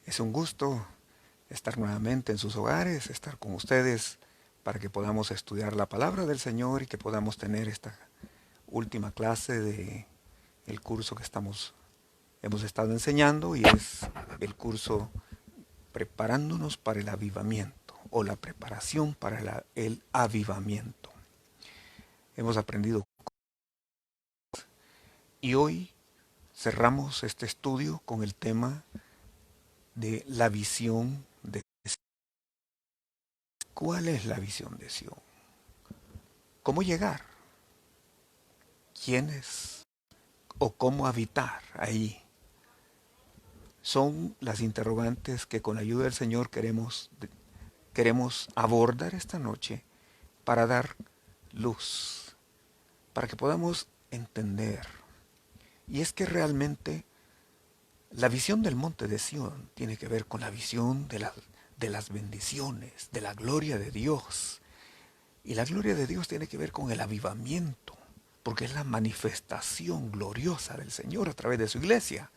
Es un gusto estar nuevamente en sus hogares, estar con ustedes para que podamos estudiar la palabra del Señor y que podamos tener esta última clase de el curso que hemos estado enseñando, y es el curso preparándonos para el avivamiento o la preparación para el avivamiento. Hemos aprendido y hoy cerramos este estudio con el tema de la visión de Sion. ¿Cuál es la visión de Sion? ¿Cómo llegar? ¿Quiénes o cómo habitar ahí? Son las interrogantes que con la ayuda del Señor queremos abordar esta noche para dar luz, para que podamos entender. Y es que realmente la visión del monte de Sión tiene que ver con la visión de las bendiciones, de la gloria de Dios. Y la gloria de Dios tiene que ver con el avivamiento, porque es la manifestación gloriosa del Señor a través de su iglesia.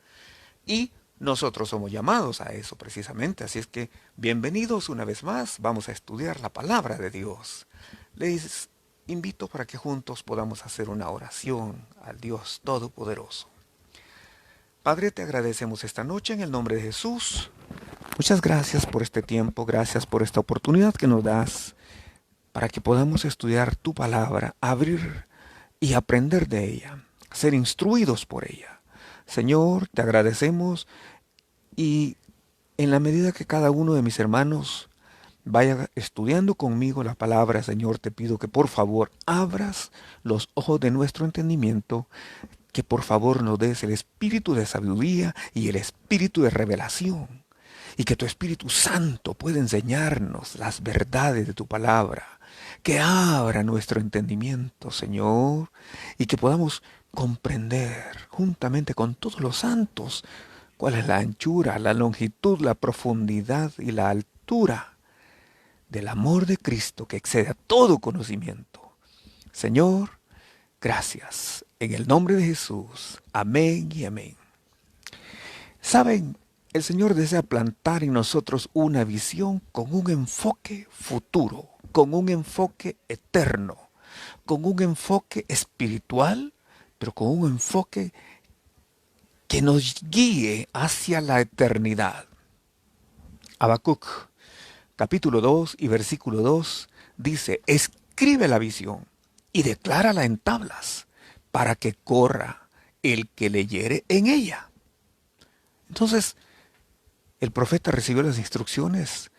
Y nosotros somos llamados a eso precisamente. Así es que bienvenidos una vez más. Vamos a estudiar la palabra de Dios. Les invito para que juntos podamos hacer una oración al Dios Todopoderoso. Padre, te agradecemos esta noche en el nombre de Jesús. Muchas gracias por este tiempo, gracias por esta oportunidad que nos das para que podamos estudiar tu palabra, abrir y aprender de ella, ser instruidos por ella. Señor, te agradecemos, y en la medida que cada uno de mis hermanos vaya estudiando conmigo la palabra, Señor, te pido que por favor abras los ojos de nuestro entendimiento, que por favor nos des el espíritu de sabiduría y el espíritu de revelación, y que tu Espíritu Santo pueda enseñarnos las verdades de tu palabra, que abra nuestro entendimiento, Señor, y que podamos comprender juntamente con todos los santos cuál es la anchura, la longitud, la profundidad y la altura del amor de Cristo que excede a todo conocimiento. Señor, gracias. En el nombre de Jesús. Amén y amén. Saben, el Señor desea plantar en nosotros una visión con un enfoque futuro, con un enfoque eterno, con un enfoque espiritual, pero con un enfoque que nos guíe hacia la eternidad. Habacuc, capítulo 2 y versículo 2 dice: escribe la visión y declárala en tablas, para que corra el que leyere en ella. Entonces, el profeta recibió las instrucciones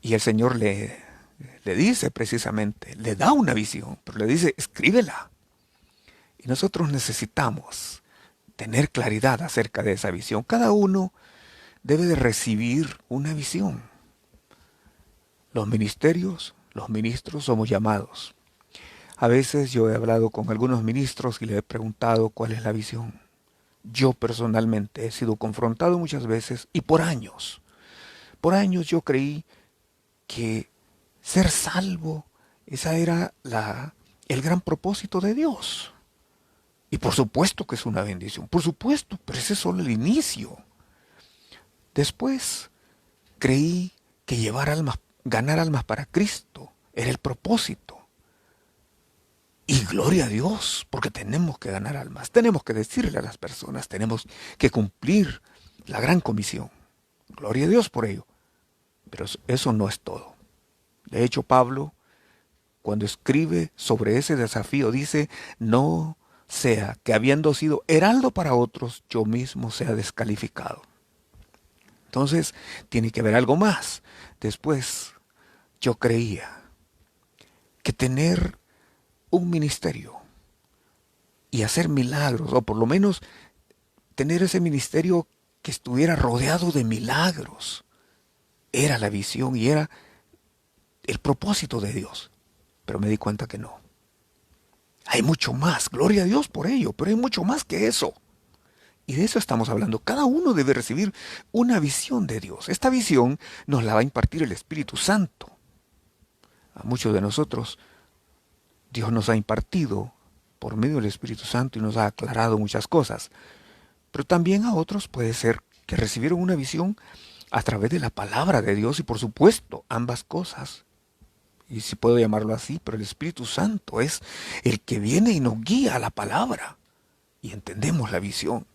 y el Señor le dice precisamente, le da una visión, pero le dice, escríbela. Y nosotros necesitamos tener claridad acerca de esa visión. Cada uno debe de recibir una visión. Los ministerios, los ministros somos llamados. A veces yo he hablado con algunos ministros y les he preguntado cuál es la visión. Yo personalmente he sido confrontado muchas veces y por años. Por años yo creí que ser salvo, esa era el gran propósito de Dios. Y por supuesto que es una bendición, por supuesto, pero ese es solo el inicio. Después creí que ganar almas para Cristo era el propósito. Y gloria a Dios, porque tenemos que ganar almas, tenemos que decirle a las personas, tenemos que cumplir la gran comisión. Gloria a Dios por ello. Pero eso no es todo. De hecho, Pablo, cuando escribe sobre ese desafío, dice, no sea que habiendo sido heraldo para otros, yo mismo sea descalificado. Entonces, tiene que haber algo más. Después, yo creía que tener un ministerio y hacer milagros, o por lo menos tener ese ministerio que estuviera rodeado de milagros, era la visión y era el propósito de Dios. Pero me di cuenta que no. Hay mucho más, gloria a Dios por ello, pero hay mucho más que eso. Y de eso estamos hablando. Cada uno debe recibir una visión de Dios. Esta visión nos la va a impartir el Espíritu Santo. A muchos de nosotros Dios nos ha impartido por medio del Espíritu Santo y nos ha aclarado muchas cosas. Pero también a otros puede ser que recibieron una visión a través de la palabra de Dios y por supuesto ambas cosas. Y si puedo llamarlo así, pero el Espíritu Santo es el que viene y nos guía a la palabra y entendemos la visión.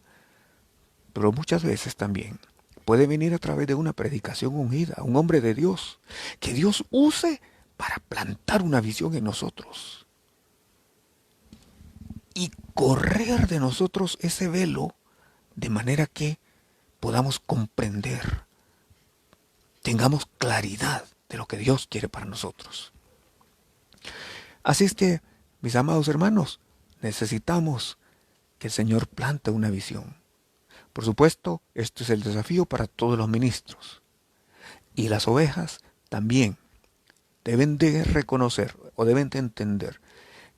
Pero muchas veces también puede venir a través de una predicación ungida, un hombre de Dios, que Dios use para plantar una visión en nosotros y correr de nosotros ese velo de manera que podamos comprender, tengamos claridad de lo que Dios quiere para nosotros. Así es que, mis amados hermanos, necesitamos que el Señor plante una visión. Por supuesto, esto es el desafío para todos los ministros. Y las ovejas también deben de reconocer o deben de entender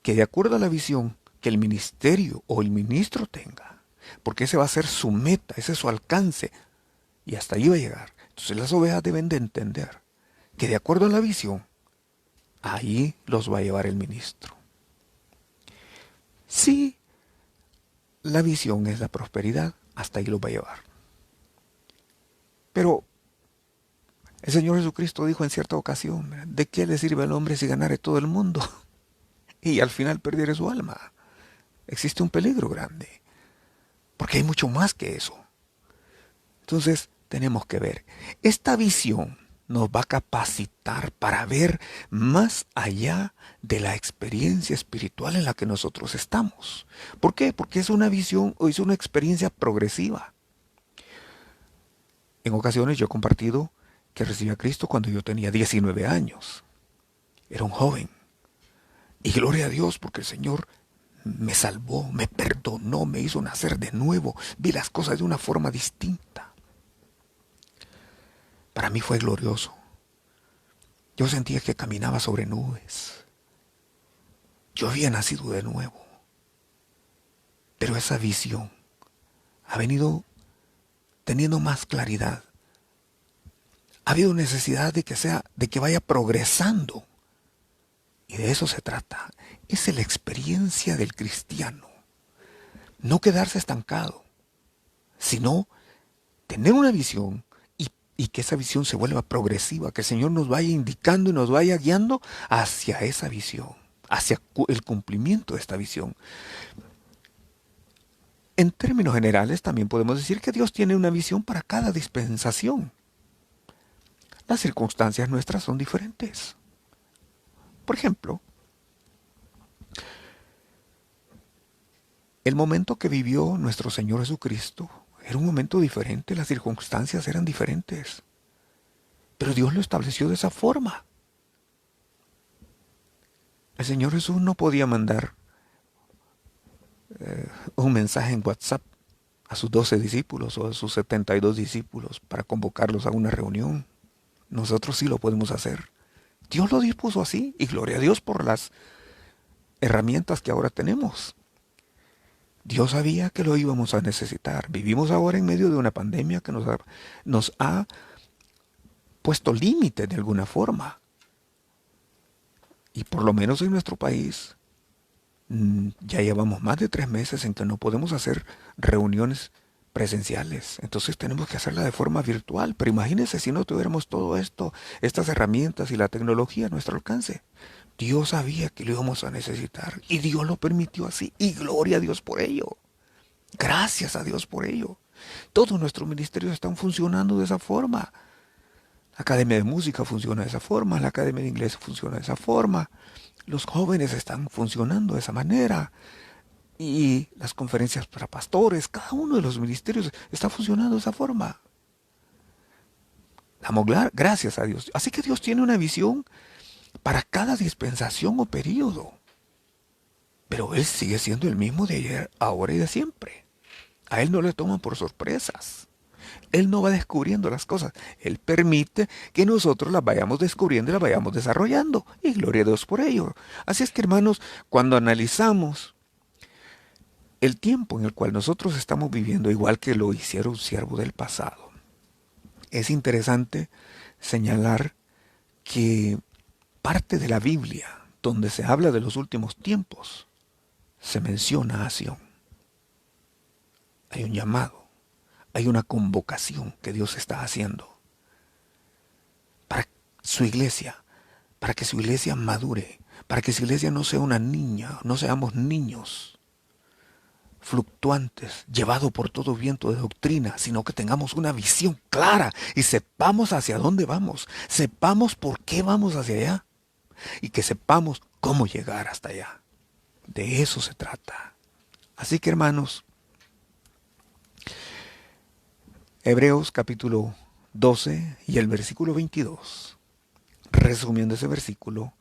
que de acuerdo a la visión que el ministerio o el ministro tenga, porque ese va a ser su meta, ese es su alcance, y hasta ahí va a llegar. Entonces las ovejas deben de entender que de acuerdo a la visión, ahí los va a llevar el ministro. Si la visión es la prosperidad, hasta ahí los va a llevar. Pero el Señor Jesucristo dijo en cierta ocasión, ¿de qué le sirve al hombre si ganare todo el mundo y al final perdiere su alma? Existe un peligro grande, porque hay mucho más que eso. Entonces tenemos que ver, esta visión nos va a capacitar para ver más allá de la experiencia espiritual en la que nosotros estamos. ¿Por qué? Porque es una visión o es una experiencia progresiva. En ocasiones yo he compartido que recibí a Cristo cuando yo tenía 19 años. Era un joven. Y gloria a Dios porque el Señor me salvó, me perdonó, me hizo nacer de nuevo. Vi las cosas de una forma distinta. Para mí fue glorioso. Yo sentía que caminaba sobre nubes. Yo había nacido de nuevo. Pero esa visión ha venido teniendo más claridad. Ha habido necesidad de que vaya progresando. Y de eso se trata. Es la experiencia del cristiano. No quedarse estancado, sino tener una visión y que esa visión se vuelva progresiva, que el Señor nos vaya indicando y nos vaya guiando hacia esa visión, hacia el cumplimiento de esta visión. En términos generales también podemos decir que Dios tiene una visión para cada dispensación. Las circunstancias nuestras son diferentes. Por ejemplo, el momento que vivió nuestro Señor Jesucristo era un momento diferente, las circunstancias eran diferentes. Pero Dios lo estableció de esa forma. El Señor Jesús no podía mandar un mensaje en WhatsApp a sus 12 discípulos o a sus 72 discípulos para convocarlos a una reunión. Nosotros sí lo podemos hacer. Dios lo dispuso así y gloria a Dios por las herramientas que ahora tenemos. Dios sabía que lo íbamos a necesitar. Vivimos ahora en medio de una pandemia que nos ha puesto límites de alguna forma. Y por lo menos en nuestro país ya llevamos más de 3 meses en que no podemos hacer reuniones presenciales. Entonces tenemos que hacerla de forma virtual. Pero imagínense si no tuviéramos todo esto, estas herramientas y la tecnología a nuestro alcance. Dios sabía que lo íbamos a necesitar y Dios lo permitió así. Y gloria a Dios por ello. Gracias a Dios por ello. Todos nuestros ministerios están funcionando de esa forma. La Academia de Música funciona de esa forma, la Academia de Inglés funciona de esa forma. Los jóvenes están funcionando de esa manera. Y las conferencias para pastores, cada uno de los ministerios está funcionando de esa forma. Damos gracias a Dios. Así que Dios tiene una visión para cada dispensación o periodo. Pero Él sigue siendo el mismo de ayer, ahora y de siempre. A Él no le toman por sorpresas. Él no va descubriendo las cosas. Él permite que nosotros las vayamos descubriendo y las vayamos desarrollando. Y gloria a Dios por ello. Así es que, hermanos, cuando analizamos el tiempo en el cual nosotros estamos viviendo, igual que lo hicieron un siervo del pasado, es interesante señalar que parte de la Biblia, donde se habla de los últimos tiempos, se menciona a Sión. Hay un llamado, hay una convocación que Dios está haciendo para su iglesia, para que su iglesia madure, para que su iglesia no sea una niña, no seamos niños fluctuantes, llevados por todo viento de doctrina, sino que tengamos una visión clara y sepamos hacia dónde vamos, sepamos por qué vamos hacia allá y que sepamos cómo llegar hasta allá. De eso se trata. Así que, hermanos, Hebreos capítulo 12 y el versículo 22, resumiendo ese versículo,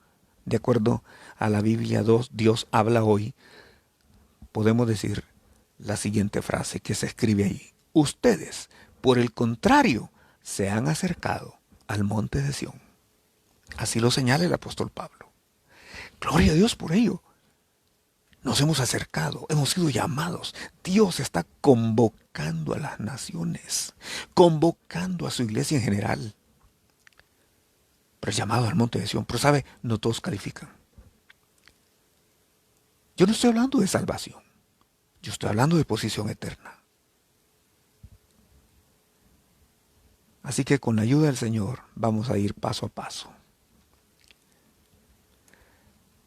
de acuerdo a la Biblia 2, Dios habla hoy, podemos decir la siguiente frase que se escribe ahí. Ustedes, por el contrario, se han acercado al monte de Sión. Así lo señala el apóstol Pablo. Gloria a Dios por ello. Nos hemos acercado, hemos sido llamados. Dios está convocando a las naciones, convocando a su iglesia en general. Pero el llamado al monte de Sión, pero sabe, no todos califican. Yo no estoy hablando de salvación. Yo estoy hablando de posición eterna. Así que con la ayuda del Señor vamos a ir paso a paso.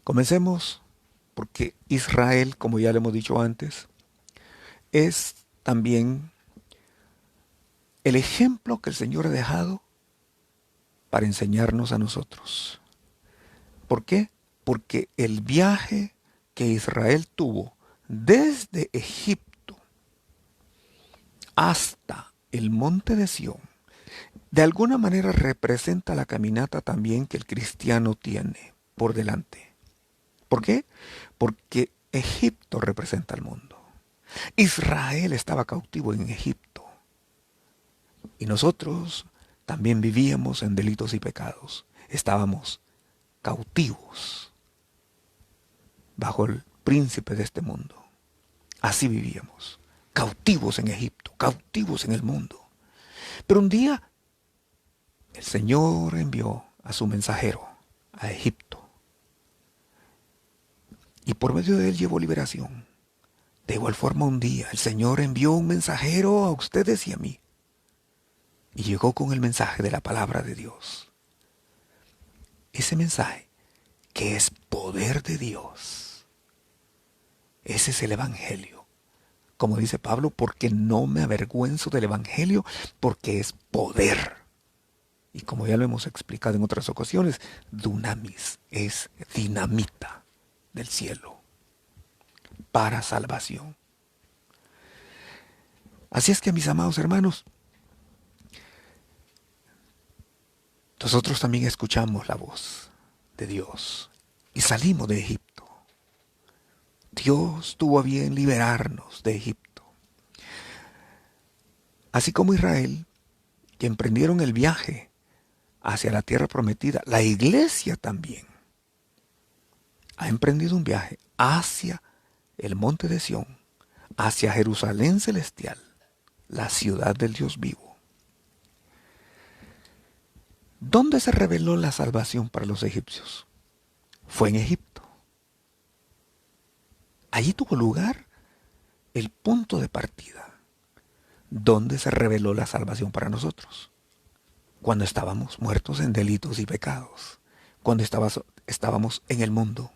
Comencemos porque Israel, como ya le hemos dicho antes, es también el ejemplo que el Señor ha dejado para enseñarnos a nosotros. ¿Por qué? Porque el viaje que Israel tuvo desde Egipto hasta el monte de Sión, de alguna manera representa la caminata también que el cristiano tiene por delante. ¿Por qué? Porque Egipto representa al mundo. Israel estaba cautivo en Egipto. Y nosotros también vivíamos en delitos y pecados. Estábamos cautivos bajo el príncipe de este mundo. Así vivíamos, cautivos en Egipto, cautivos en el mundo. Pero un día el Señor envió a su mensajero a Egipto. Y por medio de él llevó liberación. De igual forma un día el Señor envió un mensajero a ustedes y a mí. Y llegó con el mensaje de la palabra de Dios. Ese mensaje que es poder de Dios. Ese es el Evangelio. Como dice Pablo, porque no me avergüenzo del Evangelio, porque es poder. Y como ya lo hemos explicado en otras ocasiones, dunamis es dinamita del cielo para salvación. Así es que, mis amados hermanos, nosotros también escuchamos la voz de Dios y salimos de Egipto. Dios tuvo a bien liberarnos de Egipto. Así como Israel, que emprendieron el viaje hacia la tierra prometida, la iglesia también ha emprendido un viaje hacia el monte de Sión, hacia Jerusalén celestial, la ciudad del Dios vivo. ¿Dónde se reveló la salvación para los egipcios? Fue en Egipto. Allí tuvo lugar el punto de partida, donde se reveló la salvación para nosotros. Cuando estábamos muertos en delitos y pecados, cuando estábamos en el mundo.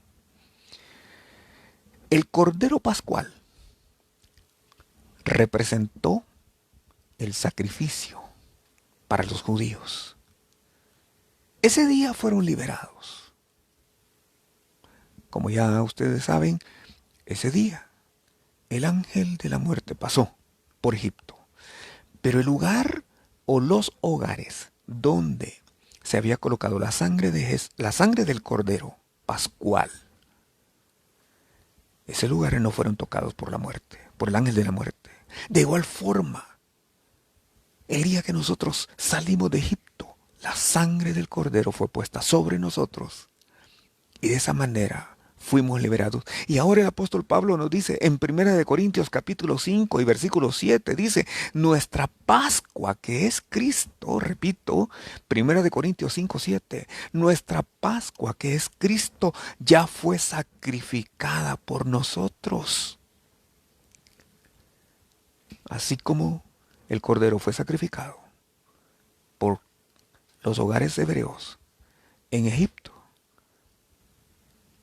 El Cordero Pascual representó el sacrificio para los judíos. Ese día fueron liberados. Como ya ustedes saben, ese día el ángel de la muerte pasó por Egipto. Pero el lugar o los hogares donde se había colocado la sangre del Cordero Pascual, esos lugares no fueron tocados por la muerte, por el ángel de la muerte. De igual forma, el día que nosotros salimos de Egipto, la sangre del Cordero fue puesta sobre nosotros. Y de esa manera fuimos liberados. Y ahora el apóstol Pablo nos dice en 1 Corintios capítulo 5 y versículo 7, dice, nuestra Pascua que es Cristo, repito, 1 Corintios 5, 7, nuestra Pascua que es Cristo ya fue sacrificada por nosotros. Así como el cordero fue sacrificado por los hogares hebreos en Egipto,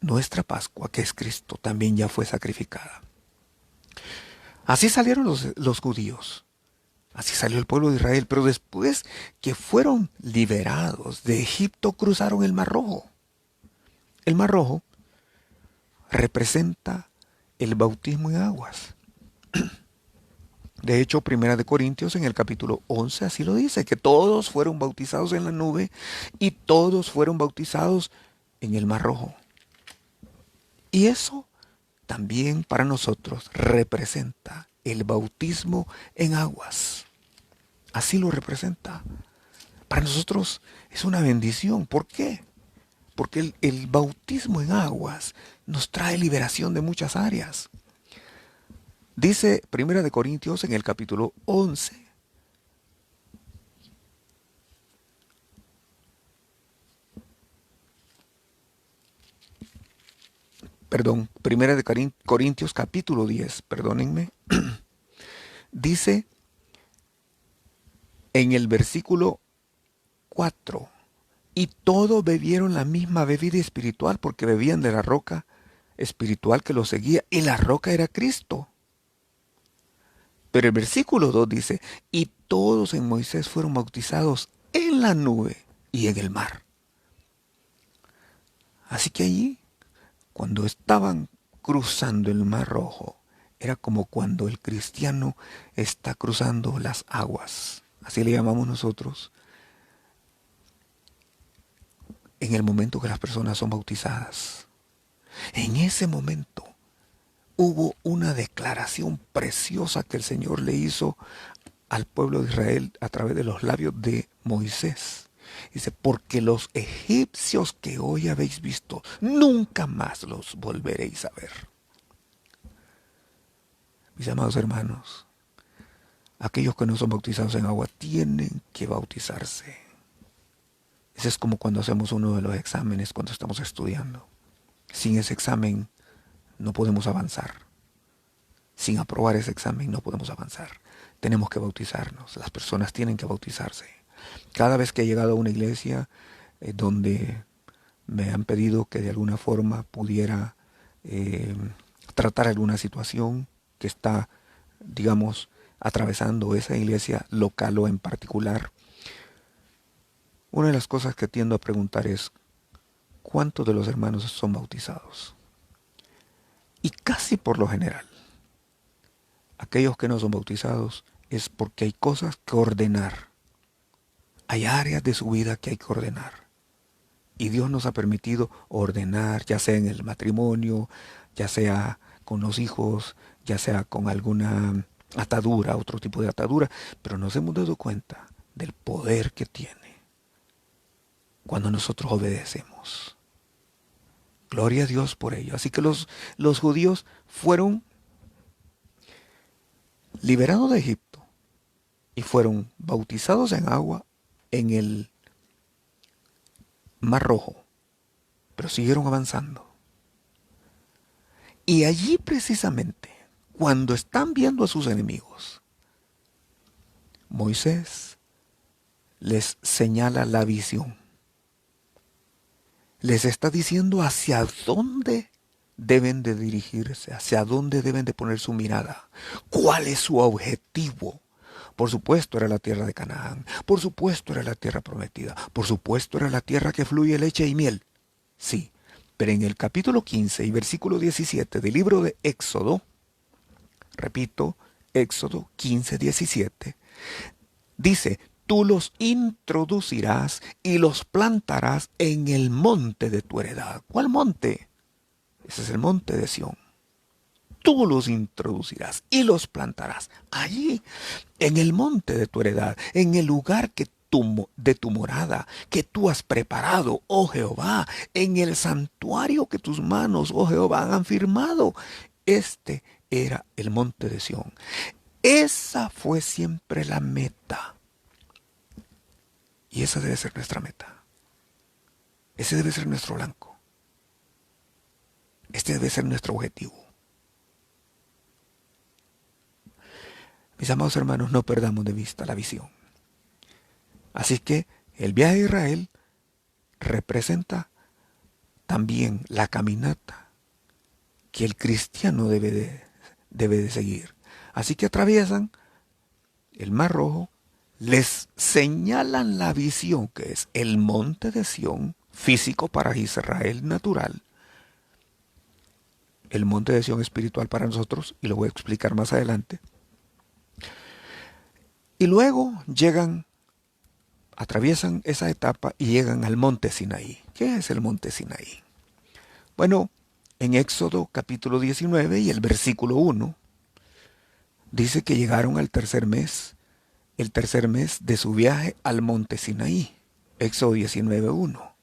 nuestra Pascua, que es Cristo, también ya fue sacrificada. Así salieron los judíos, así salió el pueblo de Israel, pero después que fueron liberados de Egipto, cruzaron el Mar Rojo. El Mar Rojo representa el bautismo en aguas. De hecho, Primera de Corintios en el capítulo 11 así lo dice, que todos fueron bautizados en la nube y todos fueron bautizados en el Mar Rojo. Y eso también para nosotros representa el bautismo en aguas. Así lo representa. Para nosotros es una bendición. ¿Por qué? Porque el bautismo en aguas nos trae liberación de muchas áreas. Dice Primera de Corintios en el capítulo 11. Primera de Corintios capítulo 10, perdónenme. Dice en el versículo 4, y todos bebieron la misma bebida espiritual porque bebían de la roca espiritual que los seguía, y la roca era Cristo. Pero el versículo 2 dice, y todos en Moisés fueron bautizados en la nube y en el mar. Así que allí, cuando estaban cruzando el Mar Rojo, era como cuando el cristiano está cruzando las aguas. Así le llamamos nosotros. En el momento que las personas son bautizadas. En ese momento hubo una declaración preciosa que el Señor le hizo al pueblo de Israel a través de los labios de Moisés. Dice, porque los egipcios que hoy habéis visto, nunca más los volveréis a ver. Mis amados hermanos, aquellos que no son bautizados en agua tienen que bautizarse. Ese es como cuando hacemos uno de los exámenes cuando estamos estudiando. Sin ese examen no podemos avanzar. Sin aprobar ese examen no podemos avanzar. Tenemos que bautizarnos. Las personas tienen que bautizarse. Cada vez que he llegado a una iglesia donde me han pedido que de alguna forma pudiera tratar alguna situación que está, digamos, atravesando esa iglesia local o en particular, una de las cosas que tiendo a preguntar es, ¿cuántos de los hermanos son bautizados? Y casi por lo general, aquellos que no son bautizados es porque hay cosas que ordenar. Hay áreas de su vida que hay que ordenar. Y Dios nos ha permitido ordenar, ya sea en el matrimonio, ya sea con los hijos, ya sea con alguna atadura, otro tipo de atadura. Pero nos hemos dado cuenta del poder que tiene cuando nosotros obedecemos. Gloria a Dios por ello. Así que los judíos fueron liberados de Egipto y fueron bautizados en agua en el Mar Rojo, pero siguieron avanzando. Y allí precisamente, cuando están viendo a sus enemigos, Moisés les señala la visión. Les está diciendo hacia dónde deben de dirigirse, hacia dónde deben de poner su mirada, cuál es su objetivo. Por supuesto era la tierra de Canaán, por supuesto era la tierra prometida, por supuesto era la tierra que fluye leche y miel. Sí, pero en el capítulo 15 y versículo 17 del libro de Éxodo, repito, Éxodo 15, 17, dice, tú los introducirás y los plantarás en el monte de tu heredad. ¿Cuál monte? Ese es el monte de Sión. Tú los introducirás y los plantarás allí, en el monte de tu heredad, en el lugar de tu morada, que tú has preparado, oh Jehová, en el santuario que tus manos, oh Jehová, han firmado. Este era el monte de Sión. Esa fue siempre la meta. Y esa debe ser nuestra meta. Ese debe ser nuestro blanco. Este debe ser nuestro objetivo. Mis amados hermanos, no perdamos de vista la visión. Así que el viaje a Israel representa también la caminata que el cristiano debe de seguir. Así que atraviesan el Mar Rojo, les señalan la visión que es el monte de Sión, físico para Israel natural, el monte de Sión espiritual para nosotros, y lo voy a explicar más adelante. Y luego atraviesan esa etapa y llegan al monte Sinaí. ¿Qué es el monte Sinaí? Bueno, en Éxodo capítulo 19 y el versículo 1, dice que llegaron al el tercer mes de su viaje al monte Sinaí. Éxodo 19:1.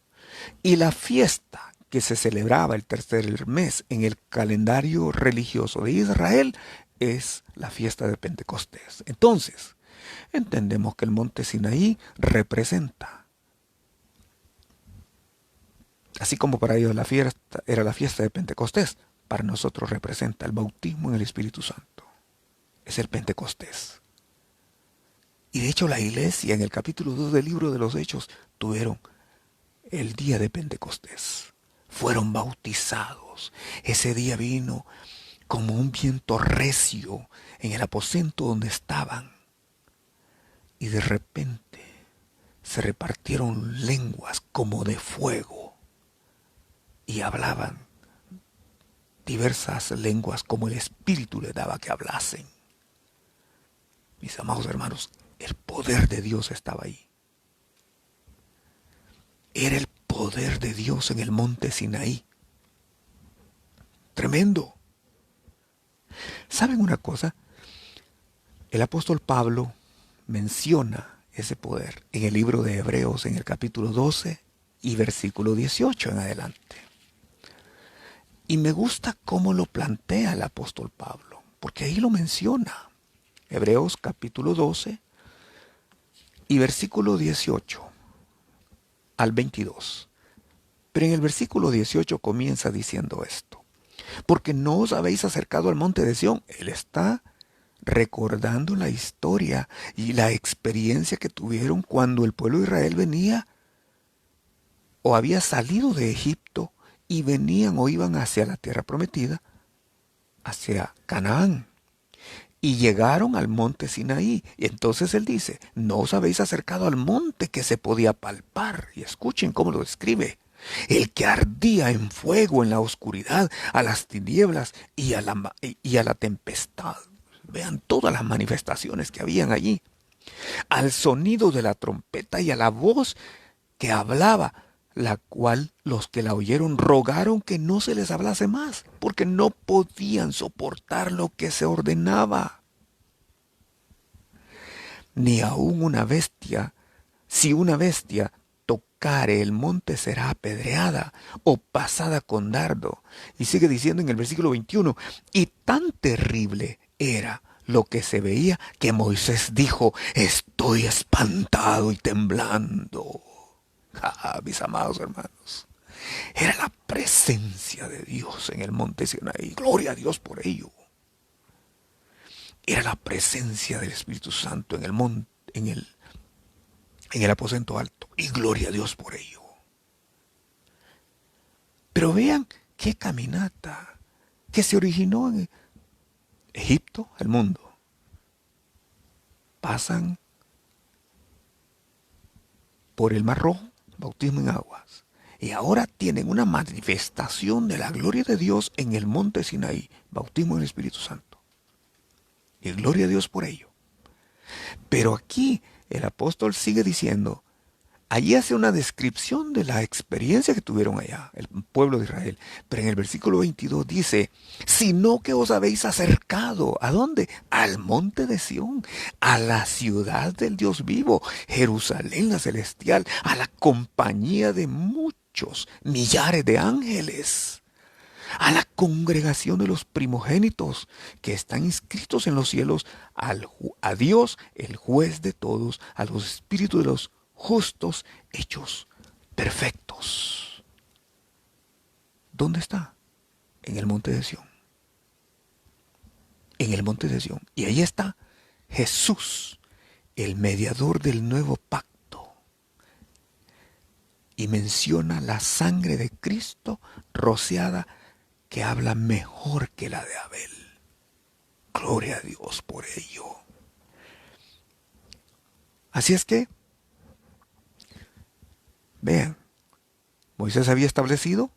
Y la fiesta que se celebraba el tercer mes en el calendario religioso de Israel es la fiesta de Pentecostés. Entonces, entendemos que el monte Sinaí representa, así como para ellos la fiesta era la fiesta de Pentecostés, para nosotros representa el bautismo en el Espíritu Santo. Es el Pentecostés. Y de hecho la iglesia en el capítulo 2 del libro de los Hechos tuvieron el día de Pentecostés. Fueron bautizados. Ese día vino como un viento recio en el aposento donde estaban. Y de repente se repartieron lenguas como de fuego. Y hablaban diversas lenguas como el Espíritu les daba que hablasen. Mis amados hermanos, el poder de Dios estaba ahí. Era el poder de Dios en el monte Sinaí. Tremendo. ¿Saben una cosa? El apóstol Pablo menciona ese poder en el libro de Hebreos en el capítulo 12 y versículo 18 en adelante. Y me gusta cómo lo plantea el apóstol Pablo, porque ahí lo menciona. Hebreos capítulo 12 y versículo 18 al 22. Pero en el versículo 18 comienza diciendo esto: porque no os habéis acercado al monte de Sión. Él está recordando la historia y la experiencia que tuvieron cuando el pueblo de Israel venía o había salido de Egipto y venían o iban hacia la tierra prometida, hacia Canaán. Y llegaron al monte Sinaí. Y entonces él dice: no os habéis acercado al monte que se podía palpar. Y escuchen cómo lo describe: el que ardía en fuego en la oscuridad, a las tinieblas y a la tempestad. Vean todas las manifestaciones que habían allí. Al sonido de la trompeta y a la voz que hablaba, la cual los que la oyeron rogaron que no se les hablase más, porque no podían soportar lo que se ordenaba. Ni aun una bestia, si una bestia tocare el monte, será apedreada o pasada con dardo. Y sigue diciendo en el versículo 21, y tan terrible era lo que se veía que Moisés dijo: estoy espantado y temblando. Mis amados hermanos, era la presencia de Dios en el monte Sinaí. Gloria a Dios por ello. Era la presencia del Espíritu Santo en el monte, en el aposento alto. Y gloria a Dios por ello. Pero vean qué caminata que se originó en Egipto, el mundo. Pasan por el Mar Rojo, bautismo en aguas. Y ahora tienen una manifestación de la gloria de Dios en el monte Sinaí, bautismo en el Espíritu Santo. Y gloria a Dios por ello. Pero aquí el apóstol sigue diciendo, allí hace una descripción de la experiencia que tuvieron allá, el pueblo de Israel. Pero en el versículo 22 dice: sino que os habéis acercado, ¿a dónde? Al monte de Sión, a la ciudad del Dios vivo, Jerusalén la celestial, a la compañía de muchos millares de ángeles, a la congregación de los primogénitos que están inscritos en los cielos, a Dios, el juez de todos, a los espíritus de los justos hechos perfectos. ¿Dónde está? En el monte de Sión. En el monte de Sión. Y ahí está Jesús, el mediador del nuevo pacto. Y menciona la sangre de Cristo rociada que habla mejor que la de Abel. Gloria a Dios por ello. Así es que, vean, Moisés había establecido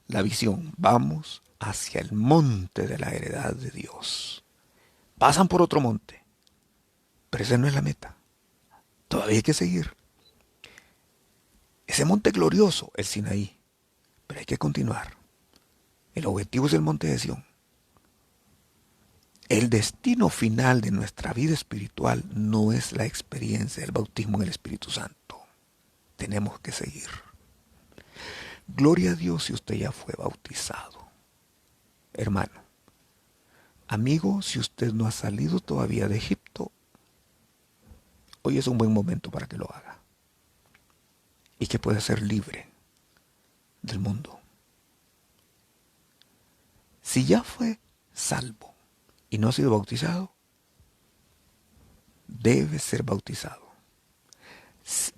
la visión. Vamos hacia el monte de la heredad de Dios. Pasan por otro monte, pero esa no es la meta. Todavía hay que seguir. Ese monte glorioso, el Sinaí, pero hay que continuar. El objetivo es el monte de Sión. El destino final de nuestra vida espiritual no es la experiencia del bautismo en el Espíritu Santo. Tenemos que seguir. Gloria a Dios si usted ya fue bautizado. Hermano, amigo, si usted no ha salido todavía de Egipto, hoy es un buen momento para que lo haga. Y que pueda ser libre del mundo. Si ya fue salvo y no ha sido bautizado, debe ser bautizado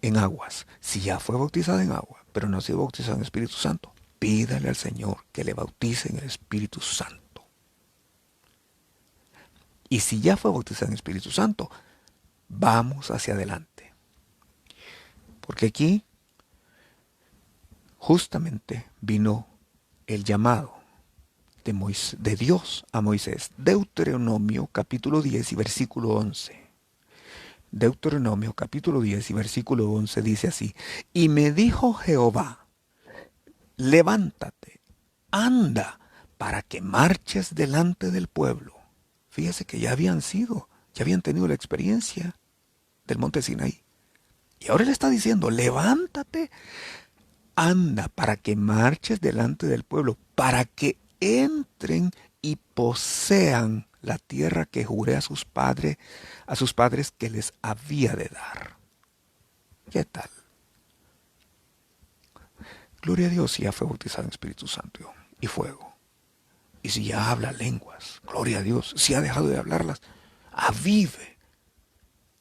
en aguas. Si ya fue bautizado en agua, pero no ha sido bautizado en el Espíritu Santo, pídale al Señor que le bautice en el Espíritu Santo. Y si ya fue bautizado en el Espíritu Santo, vamos hacia adelante. Porque aquí justamente vino el llamado de Dios a Moisés. Deuteronomio capítulo 10 y versículo 11. Deuteronomio capítulo 10 y versículo 11 dice así: y me dijo Jehová, levántate, anda, para que marches delante del pueblo. Fíjese que ya habían tenido la experiencia del monte Sinaí. Y ahora le está diciendo, levántate, anda, para que marches delante del pueblo, para que entren y posean la tierra que juré a sus padres que les había de dar. ¿Qué tal? Gloria a Dios si ya fue bautizado en Espíritu Santo y fuego. Y si ya habla lenguas, gloria a Dios. Si ha dejado de hablarlas, avive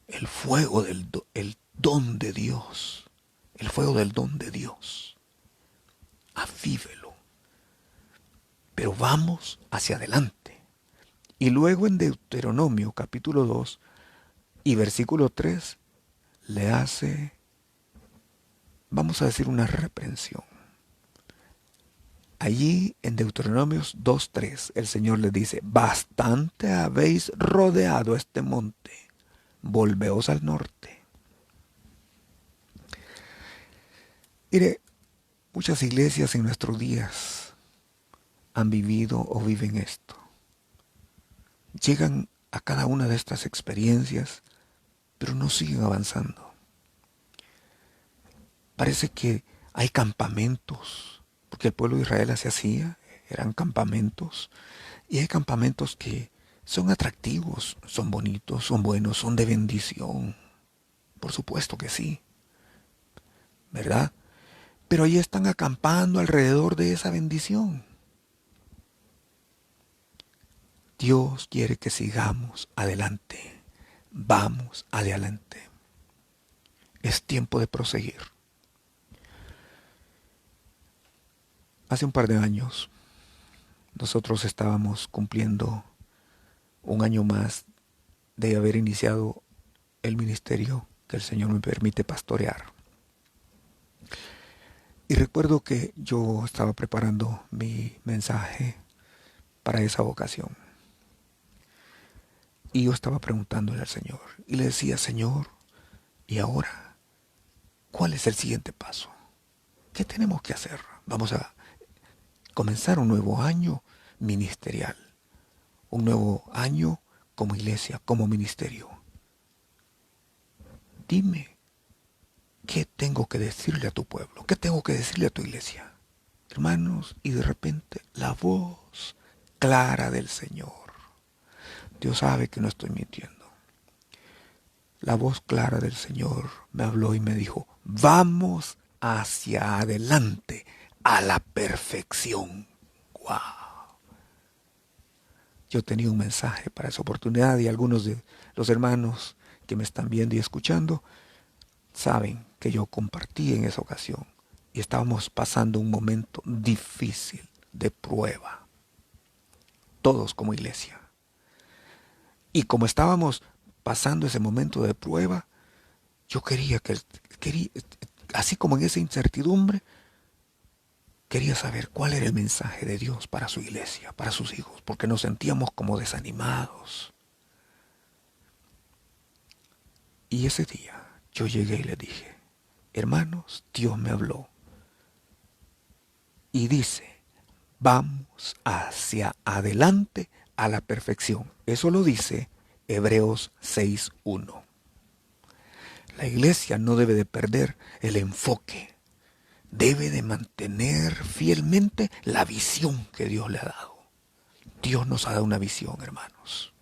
el fuego el don de Dios. El fuego del don de Dios. Avívelo. Pero vamos hacia adelante. Y luego en Deuteronomio capítulo 2 y versículo 3 le hace, vamos a decir, una reprensión. Allí en Deuteronomio 2:3 el Señor le dice, bastante habéis rodeado este monte, volveos al norte. Mire, muchas iglesias en nuestros días han vivido o viven esto. Llegan a cada una de estas experiencias, pero no siguen avanzando. Parece que hay campamentos, porque el pueblo de Israel así hacía, eran campamentos, y hay campamentos que son atractivos, son bonitos, son buenos, son de bendición. Por supuesto que sí, ¿verdad? Pero ahí están acampando alrededor de esa bendición. Dios quiere que sigamos adelante. Vamos adelante. Es tiempo de proseguir. Hace un par de años, nosotros estábamos cumpliendo un año más de haber iniciado el ministerio que el Señor me permite pastorear. Y recuerdo que yo estaba preparando mi mensaje para esa ocasión. Y yo estaba preguntándole al Señor. Y le decía, Señor, ¿y ahora? ¿Cuál es el siguiente paso? ¿Qué tenemos que hacer? Vamos a comenzar un nuevo año ministerial. Un nuevo año como iglesia, como ministerio. Dime, ¿qué tengo que decirle a tu pueblo? ¿Qué tengo que decirle a tu iglesia? Hermanos, y de repente la voz clara del Señor. Dios sabe que no estoy mintiendo. La voz clara del Señor me habló y me dijo, vamos hacia adelante, a la perfección. ¡Wow! yo tenía un mensaje para esa oportunidad y algunos de los hermanos que me están viendo y escuchando saben que yo compartí en esa ocasión y estábamos pasando un momento difícil de prueba, todos como iglesia. Y como estábamos pasando ese momento de prueba, yo quería, así como en esa incertidumbre, quería saber cuál era el mensaje de Dios para su iglesia, para sus hijos, porque nos sentíamos como desanimados. Y ese día yo llegué y le dije, hermanos, Dios me habló y dice, vamos hacia adelante a la perfección. Eso lo dice Hebreos 6:1. La iglesia no debe de perder el enfoque, debe de mantener fielmente la visión que Dios le ha dado. Dios nos ha dado una visión, hermanos.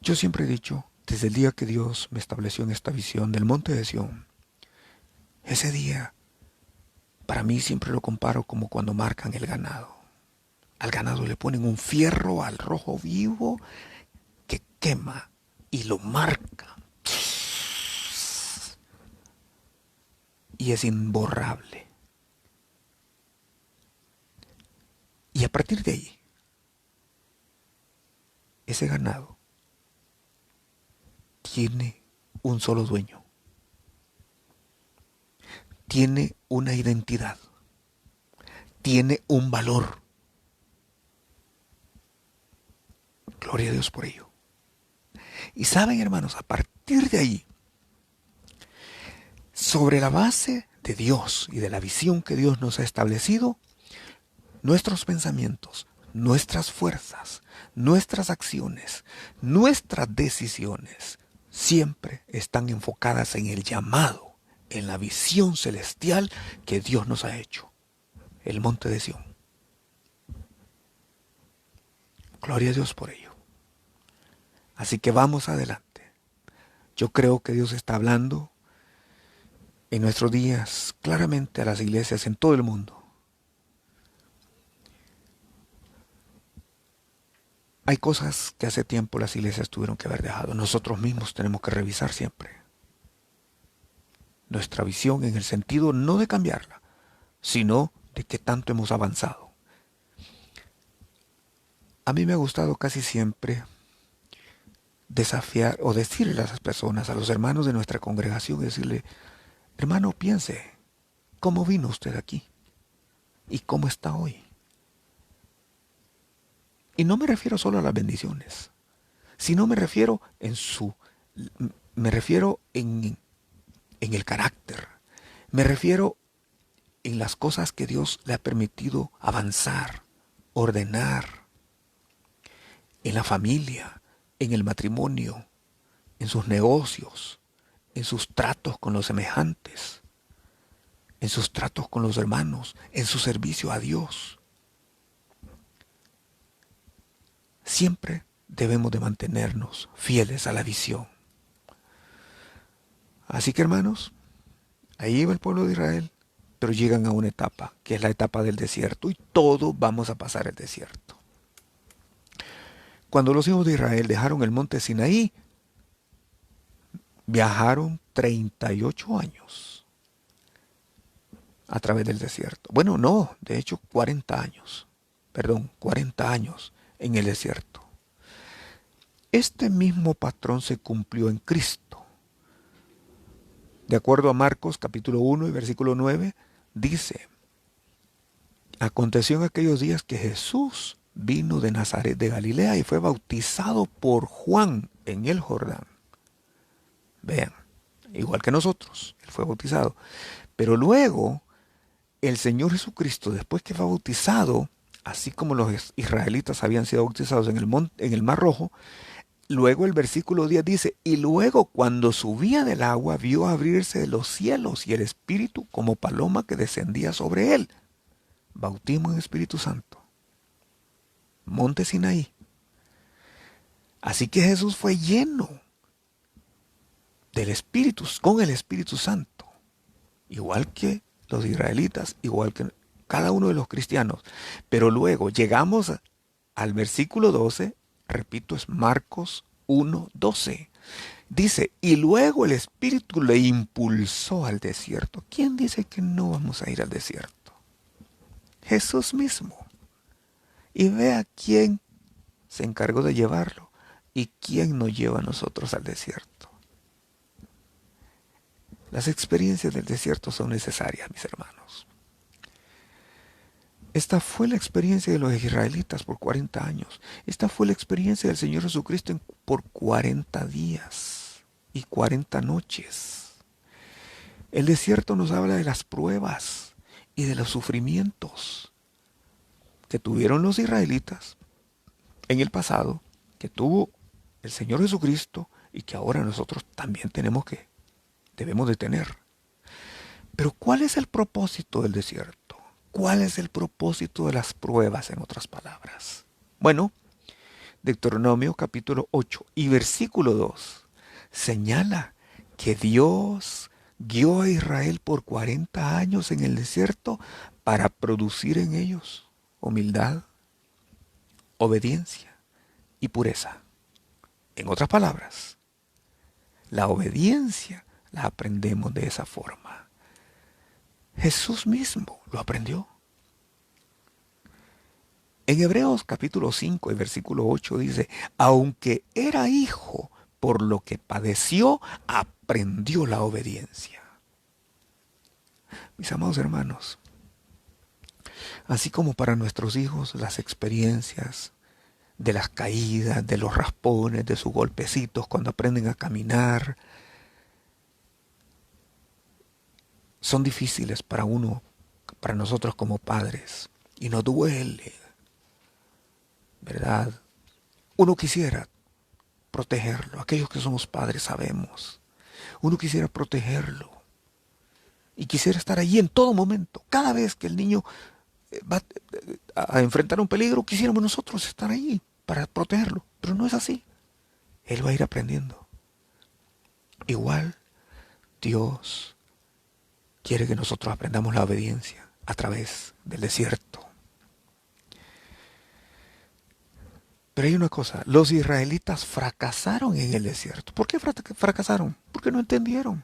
Yo siempre he dicho, desde el día que Dios me estableció en esta visión del monte de Sión, ese día, para mí siempre lo comparo como cuando marcan el ganado. Al ganado le ponen un fierro al rojo vivo que quema y lo marca. Y es imborrable. Y a partir de ahí, ese ganado tiene un solo dueño. Tiene una identidad. Tiene un valor. Gloria a Dios por ello. Y saben, hermanos, a partir de ahí, sobre la base de Dios y de la visión que Dios nos ha establecido, nuestros pensamientos, nuestras fuerzas, nuestras acciones, nuestras decisiones, siempre están enfocadas en el llamado, en la visión celestial que Dios nos ha hecho, el monte de Sión. Gloria a Dios por ello. Así que vamos adelante. Yo creo que Dios está hablando en nuestros días claramente a las iglesias en todo el mundo. Hay cosas que hace tiempo las iglesias tuvieron que haber dejado. Nosotros mismos tenemos que revisar siempre nuestra visión en el sentido no de cambiarla, sino de qué tanto hemos avanzado. A mí me ha gustado casi siempre desafiar o decirle a las personas, a los hermanos de nuestra congregación, decirle, hermano, piense, ¿cómo vino usted aquí? ¿Y cómo está hoy? Y no me refiero solo a las bendiciones, sino me refiero en el carácter, me refiero en las cosas que Dios le ha permitido avanzar, ordenar, en la familia, en el matrimonio, en sus negocios, en sus tratos con los semejantes, en sus tratos con los hermanos, en su servicio a Dios. Siempre debemos de mantenernos fieles a la visión. Así que, hermanos, ahí iba el pueblo de Israel, pero llegan a una etapa, que es la etapa del desierto, y todos vamos a pasar el desierto. Cuando los hijos de Israel dejaron el monte Sinaí, viajaron 38 años a través del desierto. Bueno, no, de hecho 40 años. 40 años en el desierto. Este mismo patrón se cumplió en Cristo. De acuerdo a Marcos capítulo 1 y versículo 9, dice, aconteció en aquellos días que Jesús vino de Nazaret de Galilea y fue bautizado por Juan en el Jordán. Vean, igual que nosotros, él fue bautizado. Pero luego, el Señor Jesucristo, después que fue bautizado, así como los israelitas habían sido bautizados en el Mar Rojo, luego el versículo 10 dice, y luego cuando subía del agua vio abrirse los cielos y el Espíritu como paloma que descendía sobre él. Bautismo en Espíritu Santo. Monte Sinaí. Así que Jesús fue lleno del Espíritu, con el Espíritu Santo. Igual que los israelitas, igual que cada uno de los cristianos. Pero luego llegamos al versículo 12, repito, es Marcos 1:12. Dice, y luego el Espíritu le impulsó al desierto. ¿Quién dice que no vamos a ir al desierto? Jesús mismo. Y vea quién se encargó de llevarlo y quién nos lleva a nosotros al desierto. Las experiencias del desierto son necesarias, mis hermanos. Esta fue la experiencia de los israelitas por 40 años. Esta fue la experiencia del Señor Jesucristo por 40 días y 40 noches. El desierto nos habla de las pruebas y de los sufrimientos que tuvieron los israelitas en el pasado, que tuvo el Señor Jesucristo y que ahora nosotros también debemos de tener. Pero ¿cuál es el propósito del desierto? ¿Cuál es el propósito de las pruebas, en otras palabras? Bueno, Deuteronomio capítulo 8 y versículo 2 señala que Dios guió a Israel por 40 años en el desierto para producir en ellos humildad, obediencia y pureza. En otras palabras, la obediencia la aprendemos de esa forma. Jesús mismo lo aprendió. En Hebreos capítulo 5 y versículo 8 dice, aunque era hijo, por lo que padeció, aprendió la obediencia. Mis amados hermanos, así como para nuestros hijos las experiencias de las caídas, de los raspones, de sus golpecitos cuando aprenden a caminar, son difíciles para nosotros como padres, y nos duele, ¿verdad? Uno quisiera protegerlo, aquellos que somos padres sabemos, uno quisiera protegerlo, y quisiera estar allí en todo momento, cada vez que el niño va a enfrentar un peligro, quisiéramos nosotros estar allí para protegerlo, pero no es así, él va a ir aprendiendo. Igual, Dios quiere que nosotros aprendamos la obediencia a través del desierto. Pero hay una cosa, los israelitas fracasaron en el desierto. ¿Por qué fracasaron? Porque no entendieron,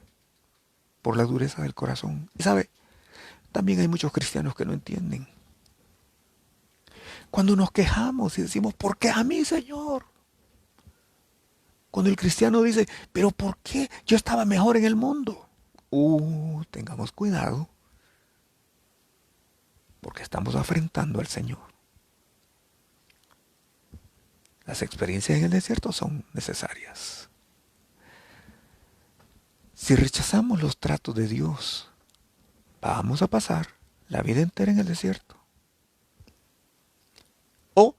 por la dureza del corazón. Y sabe, también hay muchos cristianos que no entienden. Cuando nos quejamos y decimos, ¿por qué a mí, Señor? Cuando el cristiano dice, ¿pero por qué? Yo estaba mejor en el mundo. Tengamos cuidado, porque estamos afrentando al Señor. Las experiencias en el desierto son necesarias. Si rechazamos los tratos de Dios, vamos a pasar la vida entera en el desierto. O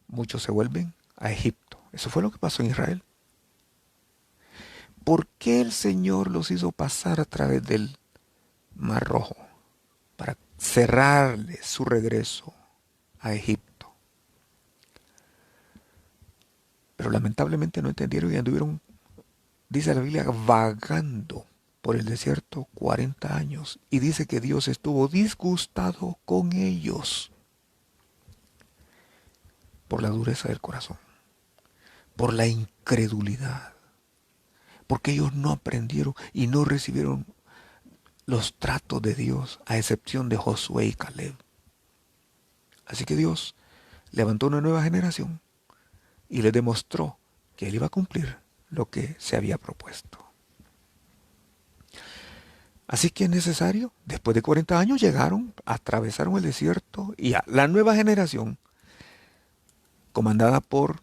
muchos se vuelven a Egipto. Eso fue lo que pasó en Israel. ¿Por qué el Señor los hizo pasar a través del Mar Rojo? Para cerrarles su regreso a Egipto. Pero lamentablemente no entendieron y anduvieron, dice la Biblia, vagando por el desierto 40 años. Y dice que Dios estuvo disgustado con ellos por la dureza del corazón, por la incredulidad, porque ellos no aprendieron y no recibieron los tratos de Dios, a excepción de Josué y Caleb. Así que Dios levantó una nueva generación y les demostró que Él iba a cumplir lo que se había propuesto. Así que es necesario, después de 40 años llegaron, atravesaron el desierto y a la nueva generación, comandada por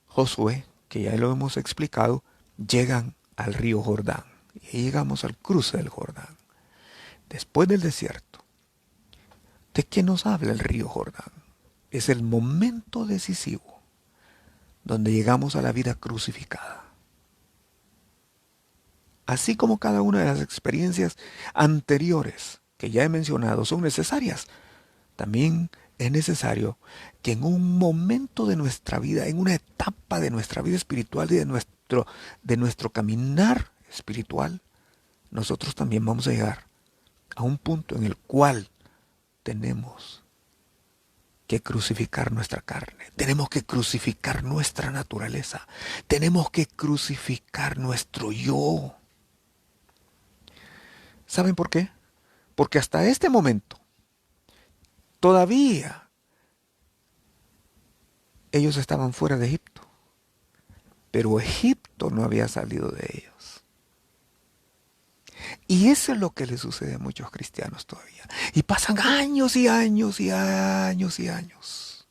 Josué, que ya lo hemos explicado, llegan al río Jordán. Y llegamos al cruce del Jordán. Después del desierto, ¿de qué nos habla el río Jordán? Es el momento decisivo donde llegamos a la vida crucificada. Así como cada una de las experiencias anteriores que ya he mencionado son necesarias, también es necesario que en un momento de nuestra vida, en una etapa de nuestra vida espiritual y de nuestro caminar espiritual, nosotros también vamos a llegar a un punto en el cual tenemos que crucificar nuestra carne, tenemos que crucificar nuestra naturaleza, tenemos que crucificar nuestro yo. ¿Saben por qué? Porque hasta este momento, todavía ellos estaban fuera de Egipto, pero Egipto no había salido de ellos. Y eso es lo que le sucede a muchos cristianos todavía. Y pasan años y años y años y años,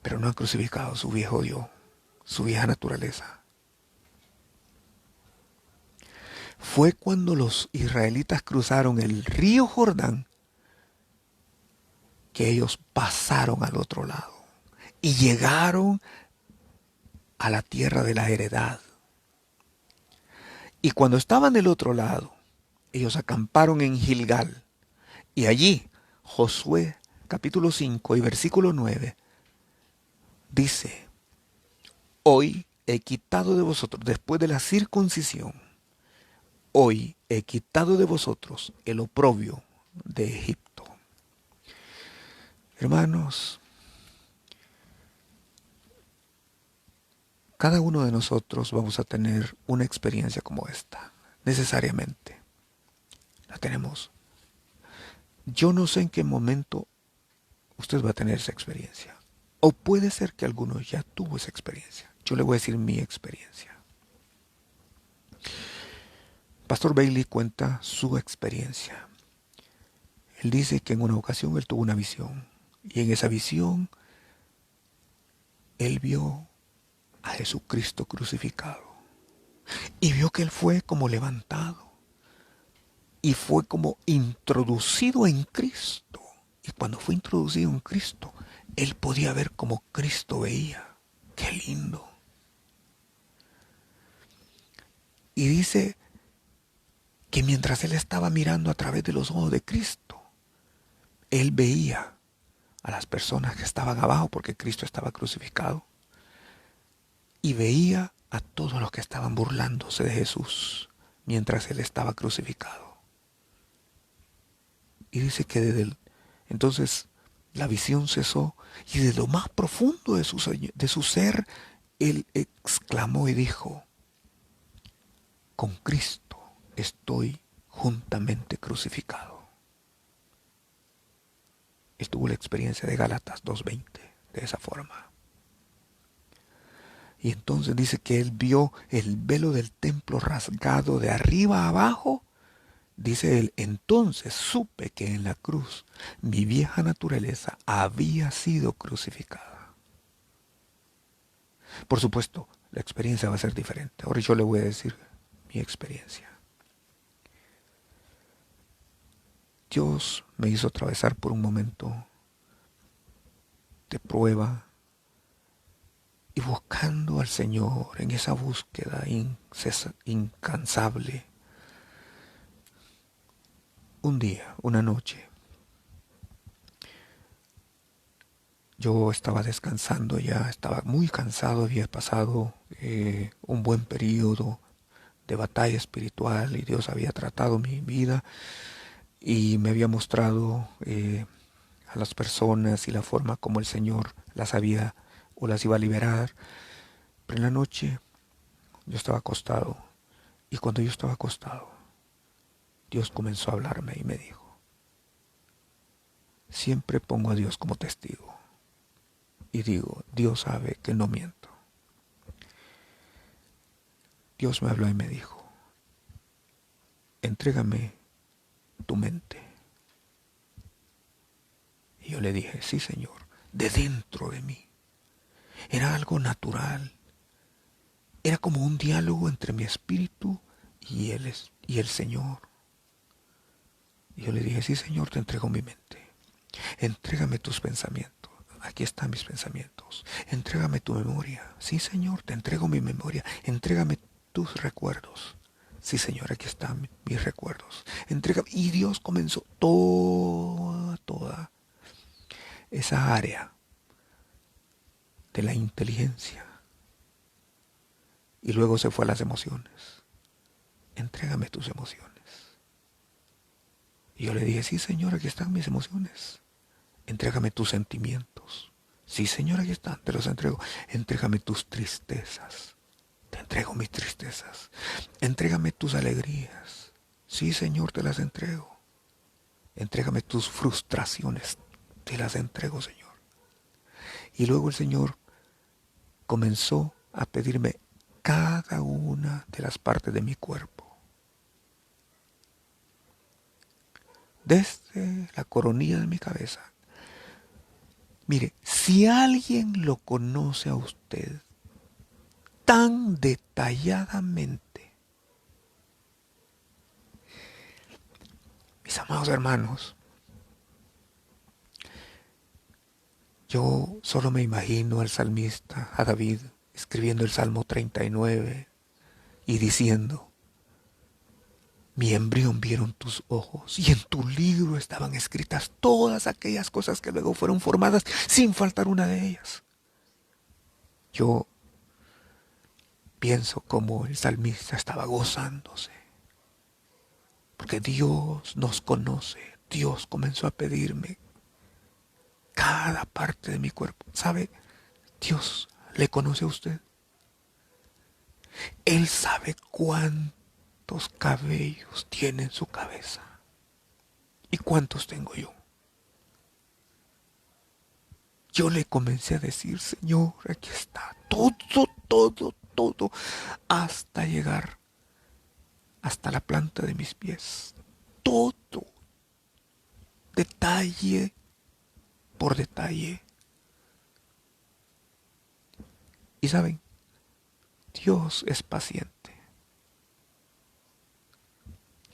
pero no han crucificado su viejo yo, su vieja naturaleza. Fue cuando los israelitas cruzaron el río Jordán que ellos pasaron al otro lado y llegaron a la tierra de la heredad. Y cuando estaban del otro lado, ellos acamparon en Gilgal. Y allí, Josué capítulo 5 y versículo 9 dice: hoy he quitado de vosotros, después de la circuncisión, hoy he quitado de vosotros el oprobio de Egipto. Hermanos, cada uno de nosotros vamos a tener una experiencia como esta, necesariamente. La tenemos. Yo no sé en qué momento usted va a tener esa experiencia. O puede ser que alguno ya tuvo esa experiencia. Yo le voy a decir mi experiencia. Pastor Bailey cuenta su experiencia. Él dice que en una ocasión él tuvo una visión. Y en esa visión él vio a Jesucristo crucificado. Y vio que él fue como levantado. Y fue como introducido en Cristo. Y cuando fue introducido en Cristo, él podía ver como Cristo veía. ¡Qué lindo! Y dice que mientras él estaba mirando a través de los ojos de Cristo, él veía a las personas que estaban abajo porque Cristo estaba crucificado. Y veía a todos los que estaban burlándose de Jesús mientras él estaba crucificado. Y dice que entonces la visión cesó y de lo más profundo de su ser, él exclamó y dijo: con Cristo estoy juntamente crucificado. Estuvo la experiencia de Gálatas 2:20 de esa forma. Y entonces dice que él vio el velo del templo rasgado de arriba a abajo. Dice él: entonces supe que en la cruz mi vieja naturaleza había sido crucificada. Por supuesto, la experiencia va a ser diferente. Ahora yo le voy a decir mi experiencia. Dios me hizo atravesar por un momento de prueba y buscando al Señor en esa búsqueda incansable. Un día, una noche, yo estaba descansando ya, estaba muy cansado, había pasado un buen periodo de batalla espiritual y Dios había tratado mi vida y me había mostrado a las personas y la forma como el Señor las había o las iba a liberar. Pero en la noche yo estaba acostado y cuando yo estaba acostado, Dios comenzó a hablarme y me dijo: siempre pongo a Dios como testigo y digo, Dios sabe que no miento. Dios me habló y me dijo: entrégame tu mente. Y yo le dije: sí, Señor, de dentro de mí. Era algo natural. Era como un diálogo entre mi espíritu y el Señor. Y yo le dije: sí, Señor, te entrego mi mente. Entrégame tus pensamientos. Aquí están mis pensamientos. Entrégame tu memoria. Sí, Señor, te entrego mi memoria. Entrégame tus recuerdos. Sí, Señor, aquí están mis recuerdos. Entrégame. Y Dios comenzó toda esa área de la inteligencia. Y luego se fue a las emociones. Entrégame tus emociones. Y yo le dije, sí, Señor, aquí están mis emociones. Entrégame tus sentimientos. Sí, Señor, aquí están, te los entrego. Entrégame tus tristezas. Te entrego mis tristezas. Entrégame tus alegrías. Sí, Señor, te las entrego. Entrégame tus frustraciones. Te las entrego, Señor. Y luego el Señor comenzó a pedirme cada una de las partes de mi cuerpo. Desde la coronilla de mi cabeza. Mire, si alguien lo conoce a usted tan detalladamente, mis amados hermanos, yo solo me imagino al salmista, a David, escribiendo el Salmo 39 y diciendo, mi embrión vieron tus ojos y en tu libro estaban escritas todas aquellas cosas que luego fueron formadas sin faltar una de ellas. Yo pienso como el salmista estaba gozándose, porque Dios nos conoce. Dios comenzó a pedirme cada parte de mi cuerpo. ¿Sabe? Dios le conoce a usted. Él sabe cuántos cabellos tiene en su cabeza y cuántos tengo yo. Yo le comencé a decir, Señor, aquí está, todo, hasta llegar hasta la planta de mis pies. Todo, detalle por detalle. Y saben, Dios es paciente.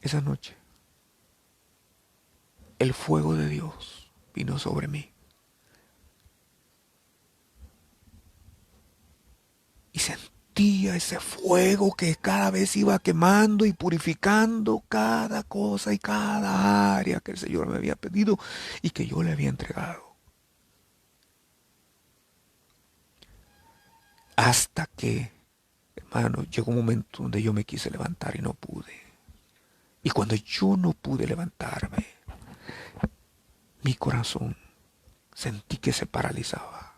Esa noche, el fuego de Dios vino sobre mí. Y sentía ese fuego que cada vez iba quemando y purificando cada cosa y cada área que el Señor me había pedido y que yo le había entregado. Hasta que, hermano, llegó un momento donde yo me quise levantar y no pude. Y cuando yo no pude levantarme, mi corazón sentí que se paralizaba.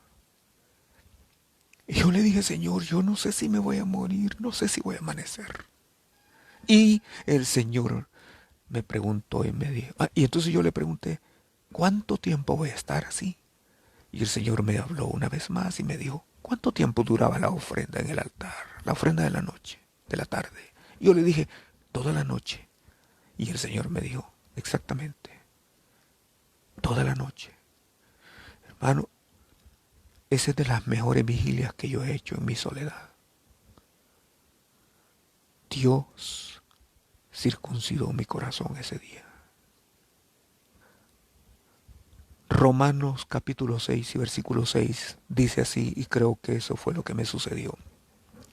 Y yo le dije, Señor, yo no sé si me voy a morir, no sé si voy a amanecer. Y el Señor me preguntó y me dijo, y entonces yo le pregunté, ¿cuánto tiempo voy a estar así? Y el Señor me habló una vez más y me dijo, ¿cuánto tiempo duraba la ofrenda en el altar? La ofrenda de la noche, de la tarde. Y yo le dije, toda la noche. Y el Señor me dijo, exactamente, toda la noche. Hermano, esa es de las mejores vigilias que yo he hecho en mi soledad. Dios circuncidó mi corazón ese día. Romanos capítulo 6 y versículo 6 dice así, y creo que eso fue lo que me sucedió.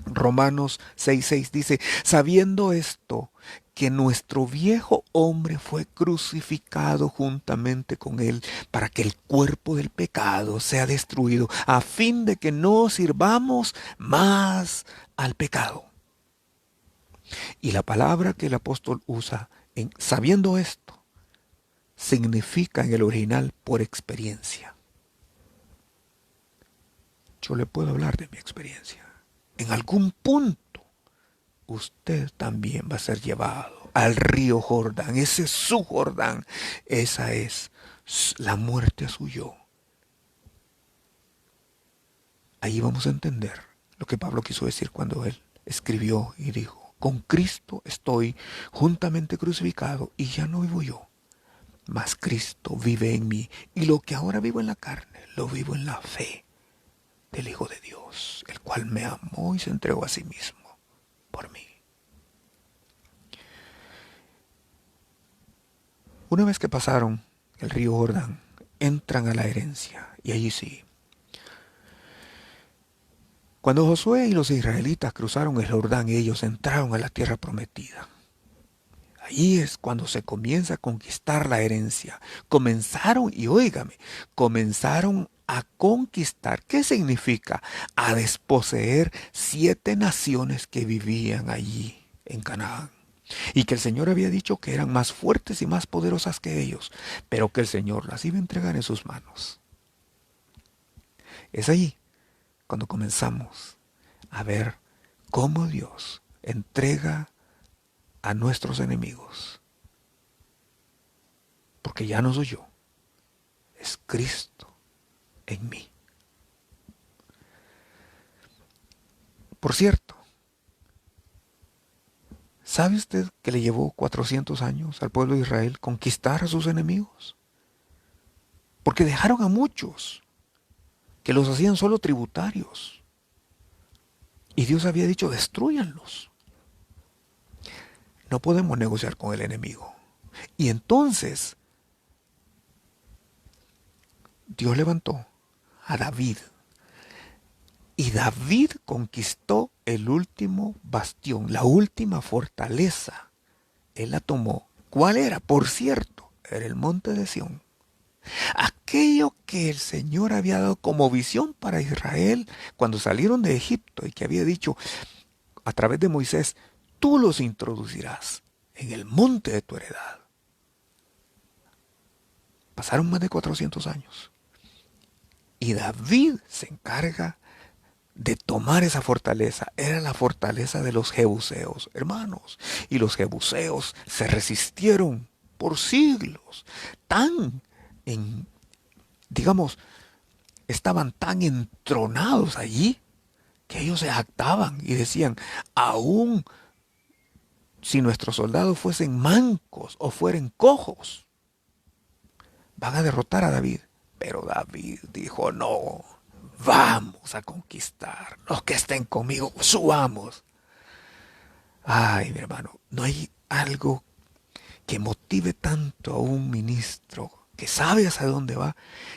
Romanos 6:6 dice, sabiendo esto, que nuestro viejo hombre fue crucificado juntamente con él para que el cuerpo del pecado sea destruido, a fin de que no sirvamos más al pecado. Y la palabra que el apóstol usa en sabiendo esto significa en el original por experiencia. Yo le puedo hablar de mi experiencia. En algún punto usted también va a ser llevado al río Jordán. Ese es su Jordán. Esa es la muerte a su yo. Ahí vamos a entender lo que Pablo quiso decir cuando él escribió y dijo, con Cristo estoy juntamente crucificado y ya no vivo yo, mas Cristo vive en mí. Y lo que ahora vivo en la carne, lo vivo en la fe del Hijo de Dios, el cual me amó y se entregó a sí mismo por mí. Una vez que pasaron el río Jordán, entran a la herencia y allí sí. Cuando Josué y los israelitas cruzaron el Jordán, ellos entraron a la tierra prometida. Ahí es cuando se comienza a conquistar la herencia. Comenzaron, y óigame, comenzaron a conquistar. ¿Qué significa? A desposeer 7 naciones que vivían allí en Canaán. y que el Señor había dicho que eran más fuertes y más poderosas que ellos, pero que el Señor las iba a entregar en sus manos. Es ahí cuando comenzamos a ver cómo Dios entrega a nuestros enemigos. Porque ya no soy yo, es Cristo en mí. Por cierto, ¿sabe usted que le llevó 400 años al pueblo de Israel conquistar a sus enemigos? Porque dejaron a muchos que los hacían solo tributarios. Y Dios había dicho, destrúyanlos. No podemos negociar con el enemigo. Y entonces Dios levantó a David. Y David conquistó el último bastión, la última fortaleza. Él la tomó. ¿Cuál era? Por cierto, era el monte de Sión. Aquello que el Señor había dado como visión para Israel cuando salieron de Egipto y que había dicho a través de Moisés, tú los introducirás en el monte de tu heredad. Pasaron más de 400 años. Y David se encarga de tomar esa fortaleza. Era la fortaleza de los jebuseos, hermanos. Y los jebuseos se resistieron por siglos. Tan digamos, estaban tan entronados allí que ellos se jactaban y decían, aún si nuestros soldados fuesen mancos o fueren cojos, van a derrotar a David. Pero David dijo, no, vamos a conquistar. Los que estén conmigo, subamos. Ay, mi hermano, no hay algo que motive tanto a un ministro que sabe hacia dónde va,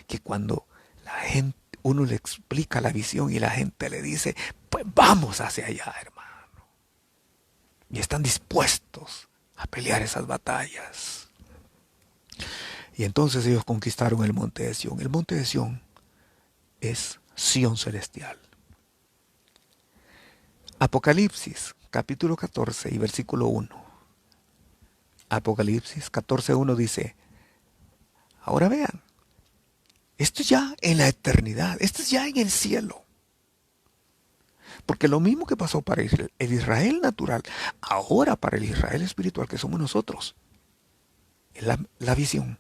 que cuando la gente, uno le explica la visión y la gente le dice, pues vamos hacia allá, hermano. Y están dispuestos a pelear esas batallas. Y entonces ellos conquistaron el monte de Sión. El monte de Sión es Sión celestial. Apocalipsis, capítulo 14 y versículo 1. Apocalipsis 14:1 dice, ahora vean, esto es ya en la eternidad, esto es ya en el cielo. Porque lo mismo que pasó para el Israel natural, ahora para el Israel espiritual que somos nosotros, es la visión.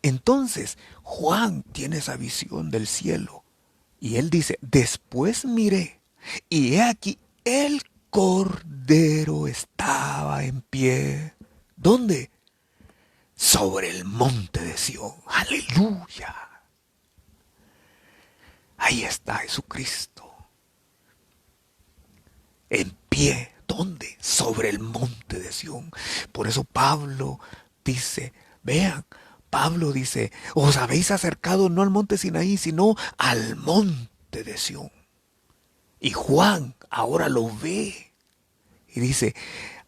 Entonces, Juan tiene esa visión del cielo. Y él dice, después miré, y he aquí, el Cordero estaba en pie. ¿Dónde? Sobre el monte de Sión. Aleluya. Ahí está Jesucristo. En pie. ¿Dónde? Sobre el monte de Sión. Por eso Pablo dice, vean, Pablo dice, os habéis acercado no al monte Sinaí, sino al monte de Sión. Y Juan ahora lo ve y dice,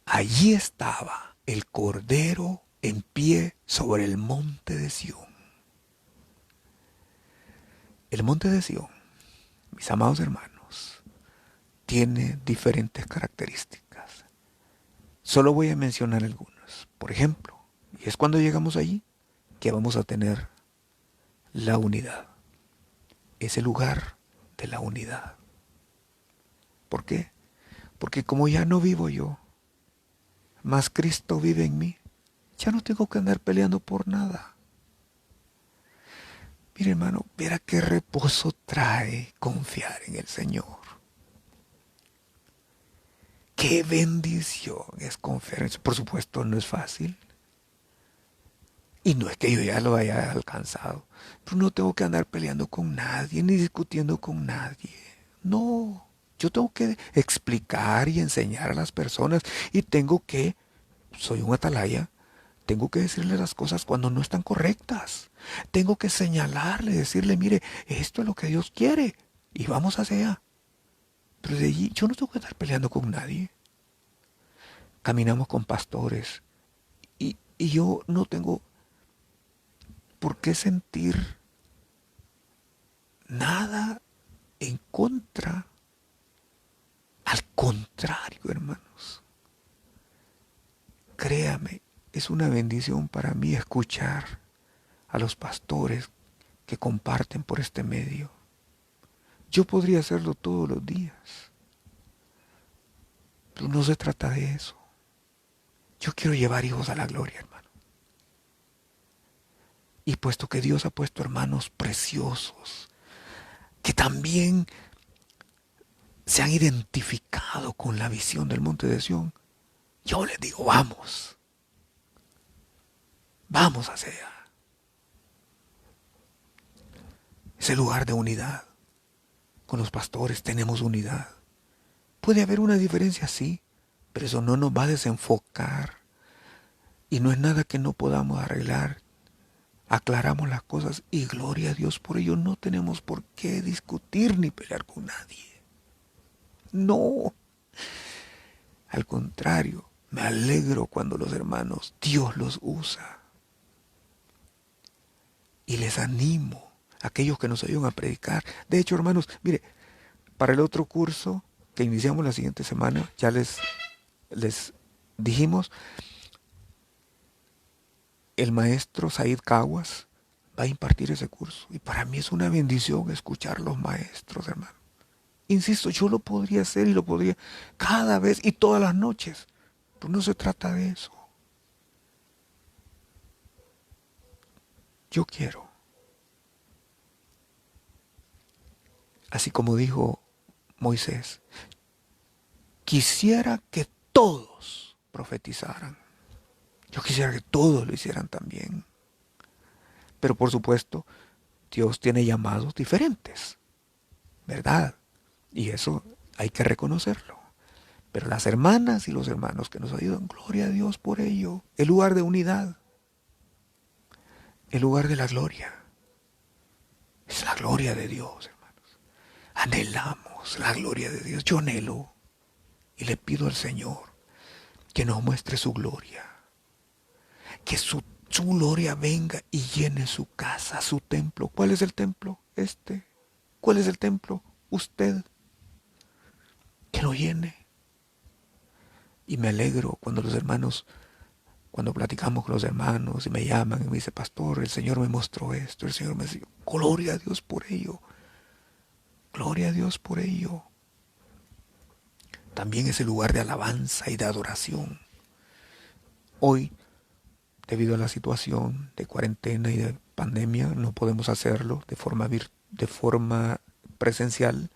allí estaba el Cordero en pie sobre el monte de Sión. El monte de Sión, mis amados hermanos, tiene diferentes características. Solo voy a mencionar algunas. Por ejemplo, y es cuando llegamos allí que vamos a tener la unidad. Es el lugar de la unidad. ¿Por qué? Porque como ya no vivo yo, más Cristo vive en mí, ya no tengo que andar peleando por nada. Mire, hermano, verá qué reposo trae confiar en el Señor. Qué bendición es confiar en Él. Por supuesto, no es fácil. Y no es que yo ya lo haya alcanzado. Pero no tengo que andar peleando con nadie, ni discutiendo con nadie. No, yo tengo que explicar y enseñar a las personas. Y tengo que, soy un atalaya, tengo que decirle las cosas cuando no están correctas. Tengo que señalarle, decirle, mire, esto es lo que Dios quiere. Y vamos hacia allá. Pero de allí yo no tengo que estar peleando con nadie. Caminamos con pastores. Y yo no tengo por qué sentir nada en contra. Al contrario, hermanos. es una bendición para mí escuchar a los pastores que comparten por este medio. Yo podría hacerlo todos los días, pero no se trata de eso. Yo quiero llevar hijos a la gloria, hermano. Y puesto que Dios ha puesto hermanos preciosos, que también se han identificado con la visión del monte de Sión, yo les digo, vamos hacia allá. Ese lugar de unidad. Con los pastores tenemos unidad. Puede haber una diferencia, sí, pero eso no nos va a desenfocar. Y no es nada que no podamos arreglar. Aclaramos las cosas y gloria a Dios por ello. No tenemos por qué discutir ni pelear con nadie. No. Al contrario, me alegro cuando los hermanos, Dios los usa. Y les animo a aquellos que nos ayudan a predicar. De hecho, hermanos, mire, para el otro curso que iniciamos la siguiente semana, ya les dijimos, el maestro Said Caguas va a impartir ese curso. Y para mí es una bendición escuchar a los maestros, hermano. Insisto, yo lo podría hacer y lo podría cada vez y todas las noches. Pero no se trata de eso. Yo quiero. Así como dijo Moisés, quisiera que todos profetizaran. Yo quisiera que todos lo hicieran también. Pero por supuesto, Dios tiene llamados diferentes, ¿verdad? Y eso hay que reconocerlo. Pero las hermanas y los hermanos que nos ayudan, gloria a Dios por ello. El lugar de unidad, el lugar de la gloria, es la gloria de Dios, hermanos. Anhelamos la gloria de Dios. Yo anhelo y le pido al Señor que nos muestre su gloria. Que su gloria venga y llene su casa, su templo. ¿Cuál es el templo? Este. ¿Cuál es el templo? Usted. Que lo llene. Y me alegro cuando los hermanos, cuando platicamos con los hermanos y me llaman y me dice, pastor, el Señor me mostró esto, el Señor me dice, gloria a Dios por ello. Gloria a Dios por ello. También es el lugar de alabanza y de adoración. Hoy, debido a la situación de cuarentena y de pandemia, no podemos hacerlo de forma presencial,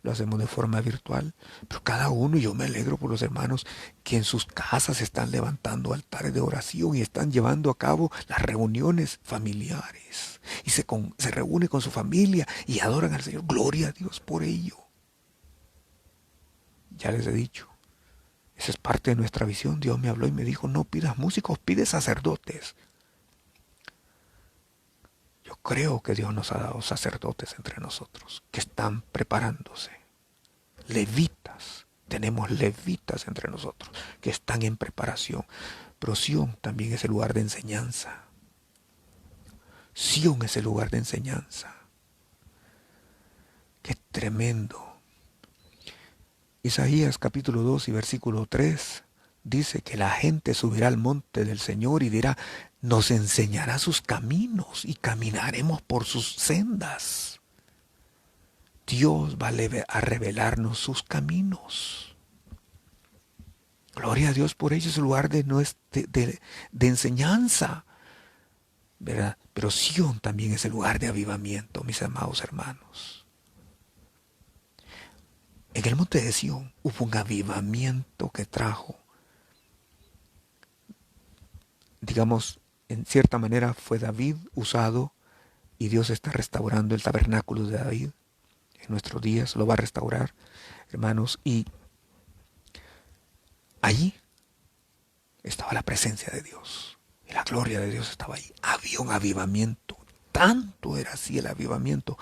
lo hacemos de forma virtual, pero cada uno, y yo me alegro por los hermanos que en sus casas están levantando altares de oración y están llevando a cabo las reuniones familiares y se reúne con su familia y adoran al Señor. Gloria a Dios por ello. Ya les he dicho, esa es parte de nuestra visión. Dios me habló y me dijo, no pidas músicos, pide sacerdotes. Yo creo que Dios nos ha dado sacerdotes entre nosotros que están preparándose. Levitas, tenemos levitas entre nosotros que están en preparación. Pero Sión también es el lugar de enseñanza. Sión es el lugar de enseñanza. Qué tremendo. Isaías capítulo 2 y versículo 3 dice que la gente subirá al monte del Señor y dirá, nos enseñará sus caminos y caminaremos por sus sendas. Dios va a revelarnos sus caminos. Gloria a Dios por ello, es el lugar de enseñanza, ¿verdad? Pero Sión también es el lugar de avivamiento, mis amados hermanos. En el monte de Sión hubo un avivamiento que trajo, digamos, en cierta manera fue David usado y Dios está restaurando el tabernáculo de David. En nuestros días lo va a restaurar, hermanos, y allí estaba la presencia de Dios y la gloria de Dios estaba allí. Había un avivamiento, tanto era así el avivamiento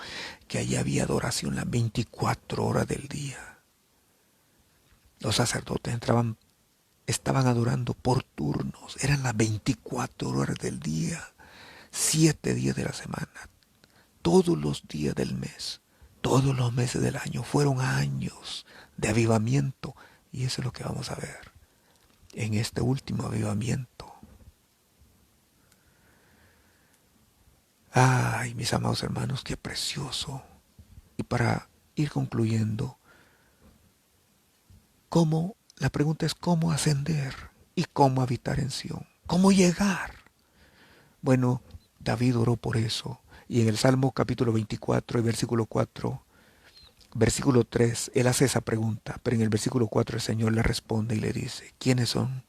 que allí había adoración las 24 horas del día. Los sacerdotes estaban adorando por turnos, eran las 24 horas del día, 7 días de la semana, todos los días del mes, todos los meses del año. Fueron años de avivamiento y eso es lo que vamos a ver en este último avivamiento. Ay, mis amados hermanos, qué precioso. Y para ir concluyendo, la pregunta es cómo ascender y cómo habitar en Sión, cómo llegar. Bueno, David oró por eso. Y en el Salmo capítulo 24 y versículo 4, versículo 3, él hace esa pregunta, pero en el versículo 4 el Señor le responde y le dice, ¿quiénes son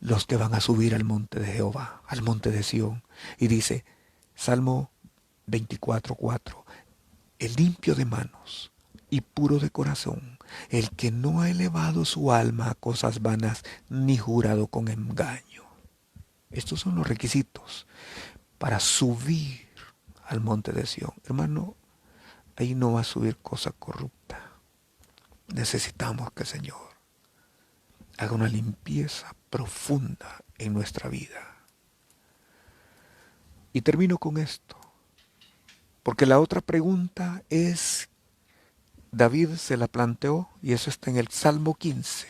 los que van a subir al monte de Jehová, al monte de Sión? Y dice, Salmo 24, 4, el limpio de manos y puro de corazón, el que no ha elevado su alma a cosas vanas ni jurado con engaño. Estos son los requisitos para subir al monte de Sión. Hermano, ahí no va a subir cosa corrupta. Necesitamos que el Señor haga una limpieza profunda en nuestra vida. Y termino con esto, porque la otra pregunta es, David se la planteó, y eso está en el Salmo 15.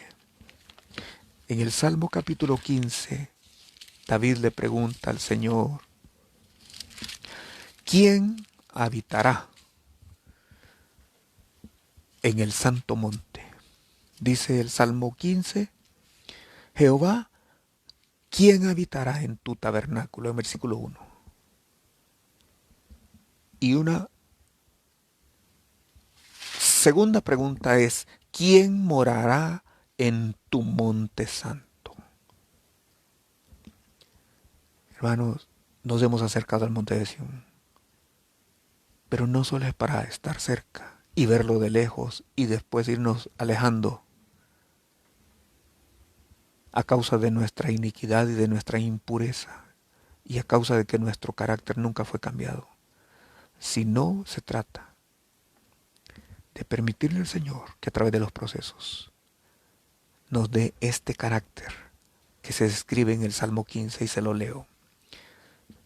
En el Salmo capítulo 15, David le pregunta al Señor, ¿quién habitará en el santo monte? Dice el Salmo 15, Jehová, ¿quién habitará en tu tabernáculo? En versículo 1. Y una segunda pregunta es, ¿quién morará en tu monte santo? Hermanos, nos hemos acercado al monte de Sión, pero no solo es para estar cerca y verlo de lejos y después irnos alejando a causa de nuestra iniquidad y de nuestra impureza y a causa de que nuestro carácter nunca fue cambiado. Sino se trata de permitirle al Señor que a través de los procesos nos dé este carácter que se describe en el Salmo 15 y se lo leo.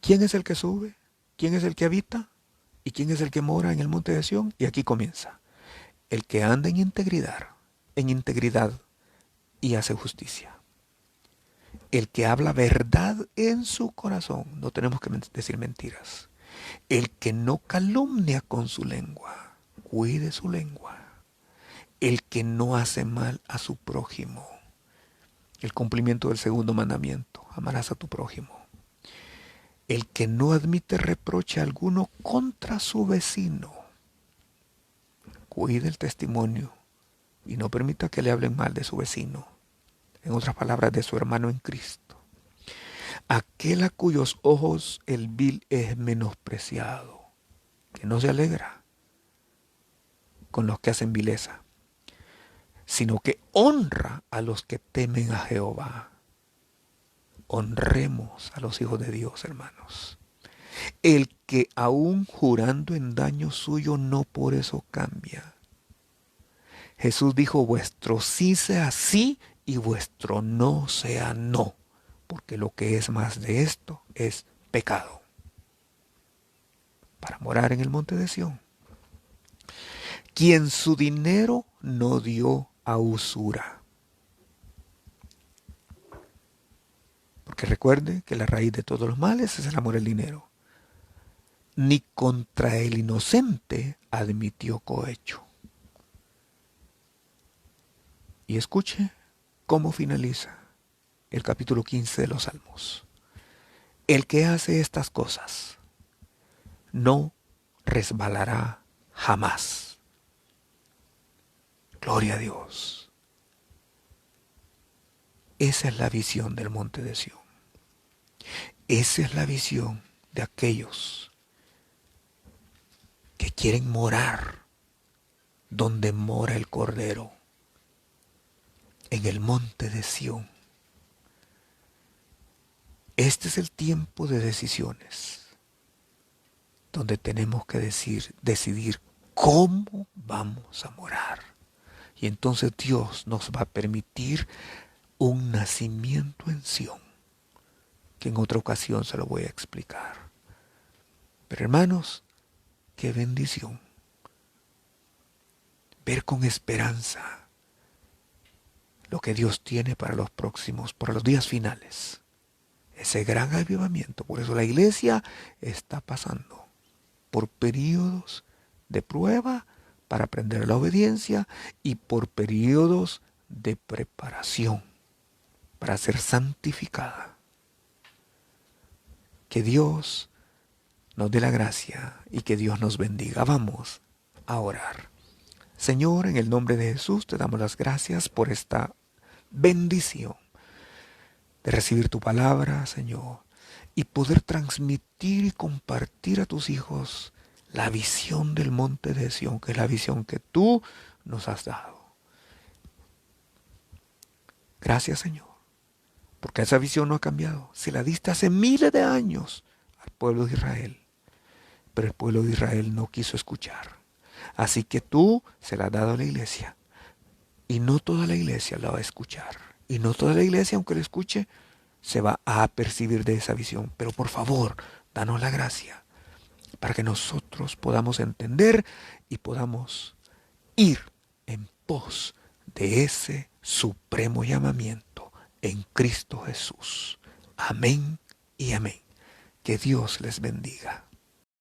¿Quién es el que sube? ¿Quién es el que habita? ¿Y quién es el que mora en el monte de Sión? Y aquí comienza. El que anda en integridad y hace justicia. El que habla verdad en su corazón, no tenemos que decir mentiras. El que no calumnia con su lengua, cuide su lengua. El que no hace mal a su prójimo. El cumplimiento del segundo mandamiento, amarás a tu prójimo. El que no admite reproche alguno contra su vecino. Cuide el testimonio y no permita que le hablen mal de su vecino. En otras palabras, de su hermano en Cristo. Aquel a cuyos ojos el vil es menospreciado, que no se alegra con los que hacen vileza, sino que honra a los que temen a Jehová. Honremos a los hijos de Dios, hermanos. El que aún jurando en daño suyo no por eso cambia. Jesús dijo, vuestro sí sea sí y vuestro no sea no, porque lo que es más de esto es pecado. Para morar en el monte de Sión. Quien su dinero no dio a usura. Porque recuerde que la raíz de todos los males es el amor al dinero. Ni contra el inocente admitió cohecho. Y escuche cómo finaliza el capítulo 15 de los Salmos. El que hace estas cosas no resbalará jamás. Gloria a Dios. Esa es la visión del monte de Sión. Esa es la visión de aquellos que quieren morar donde mora el Cordero, en el monte de Sión. Este es el tiempo de decisiones, donde tenemos que decidir cómo vamos a morar. Y entonces Dios nos va a permitir un nacimiento en Sión, que en otra ocasión se lo voy a explicar. Pero hermanos, qué bendición ver con esperanza lo que Dios tiene para los próximos, para los días finales, ese gran avivamiento. Por eso la iglesia está pasando por periodos de prueba para aprender la obediencia y por periodos de preparación para ser santificada. Que Dios nos dé la gracia y que Dios nos bendiga. Vamos a orar. Señor, en el nombre de Jesús te damos las gracias por esta bendición de recibir tu palabra, Señor, y poder transmitir y compartir a tus hijos la visión del monte de Sión, que es la visión que tú nos has dado. Gracias, Señor, porque esa visión no ha cambiado. Se la diste hace miles de años al pueblo de Israel, pero el pueblo de Israel no quiso escuchar. Así que tú se la has dado a la iglesia, y no toda la iglesia la va a escuchar. Y no toda la iglesia, aunque la escuche, se va a apercibir de esa visión. Pero por favor, danos la gracia para que nosotros podamos entender y podamos ir en pos de ese supremo llamamiento en Cristo Jesús. Amén y amén. Que Dios les bendiga.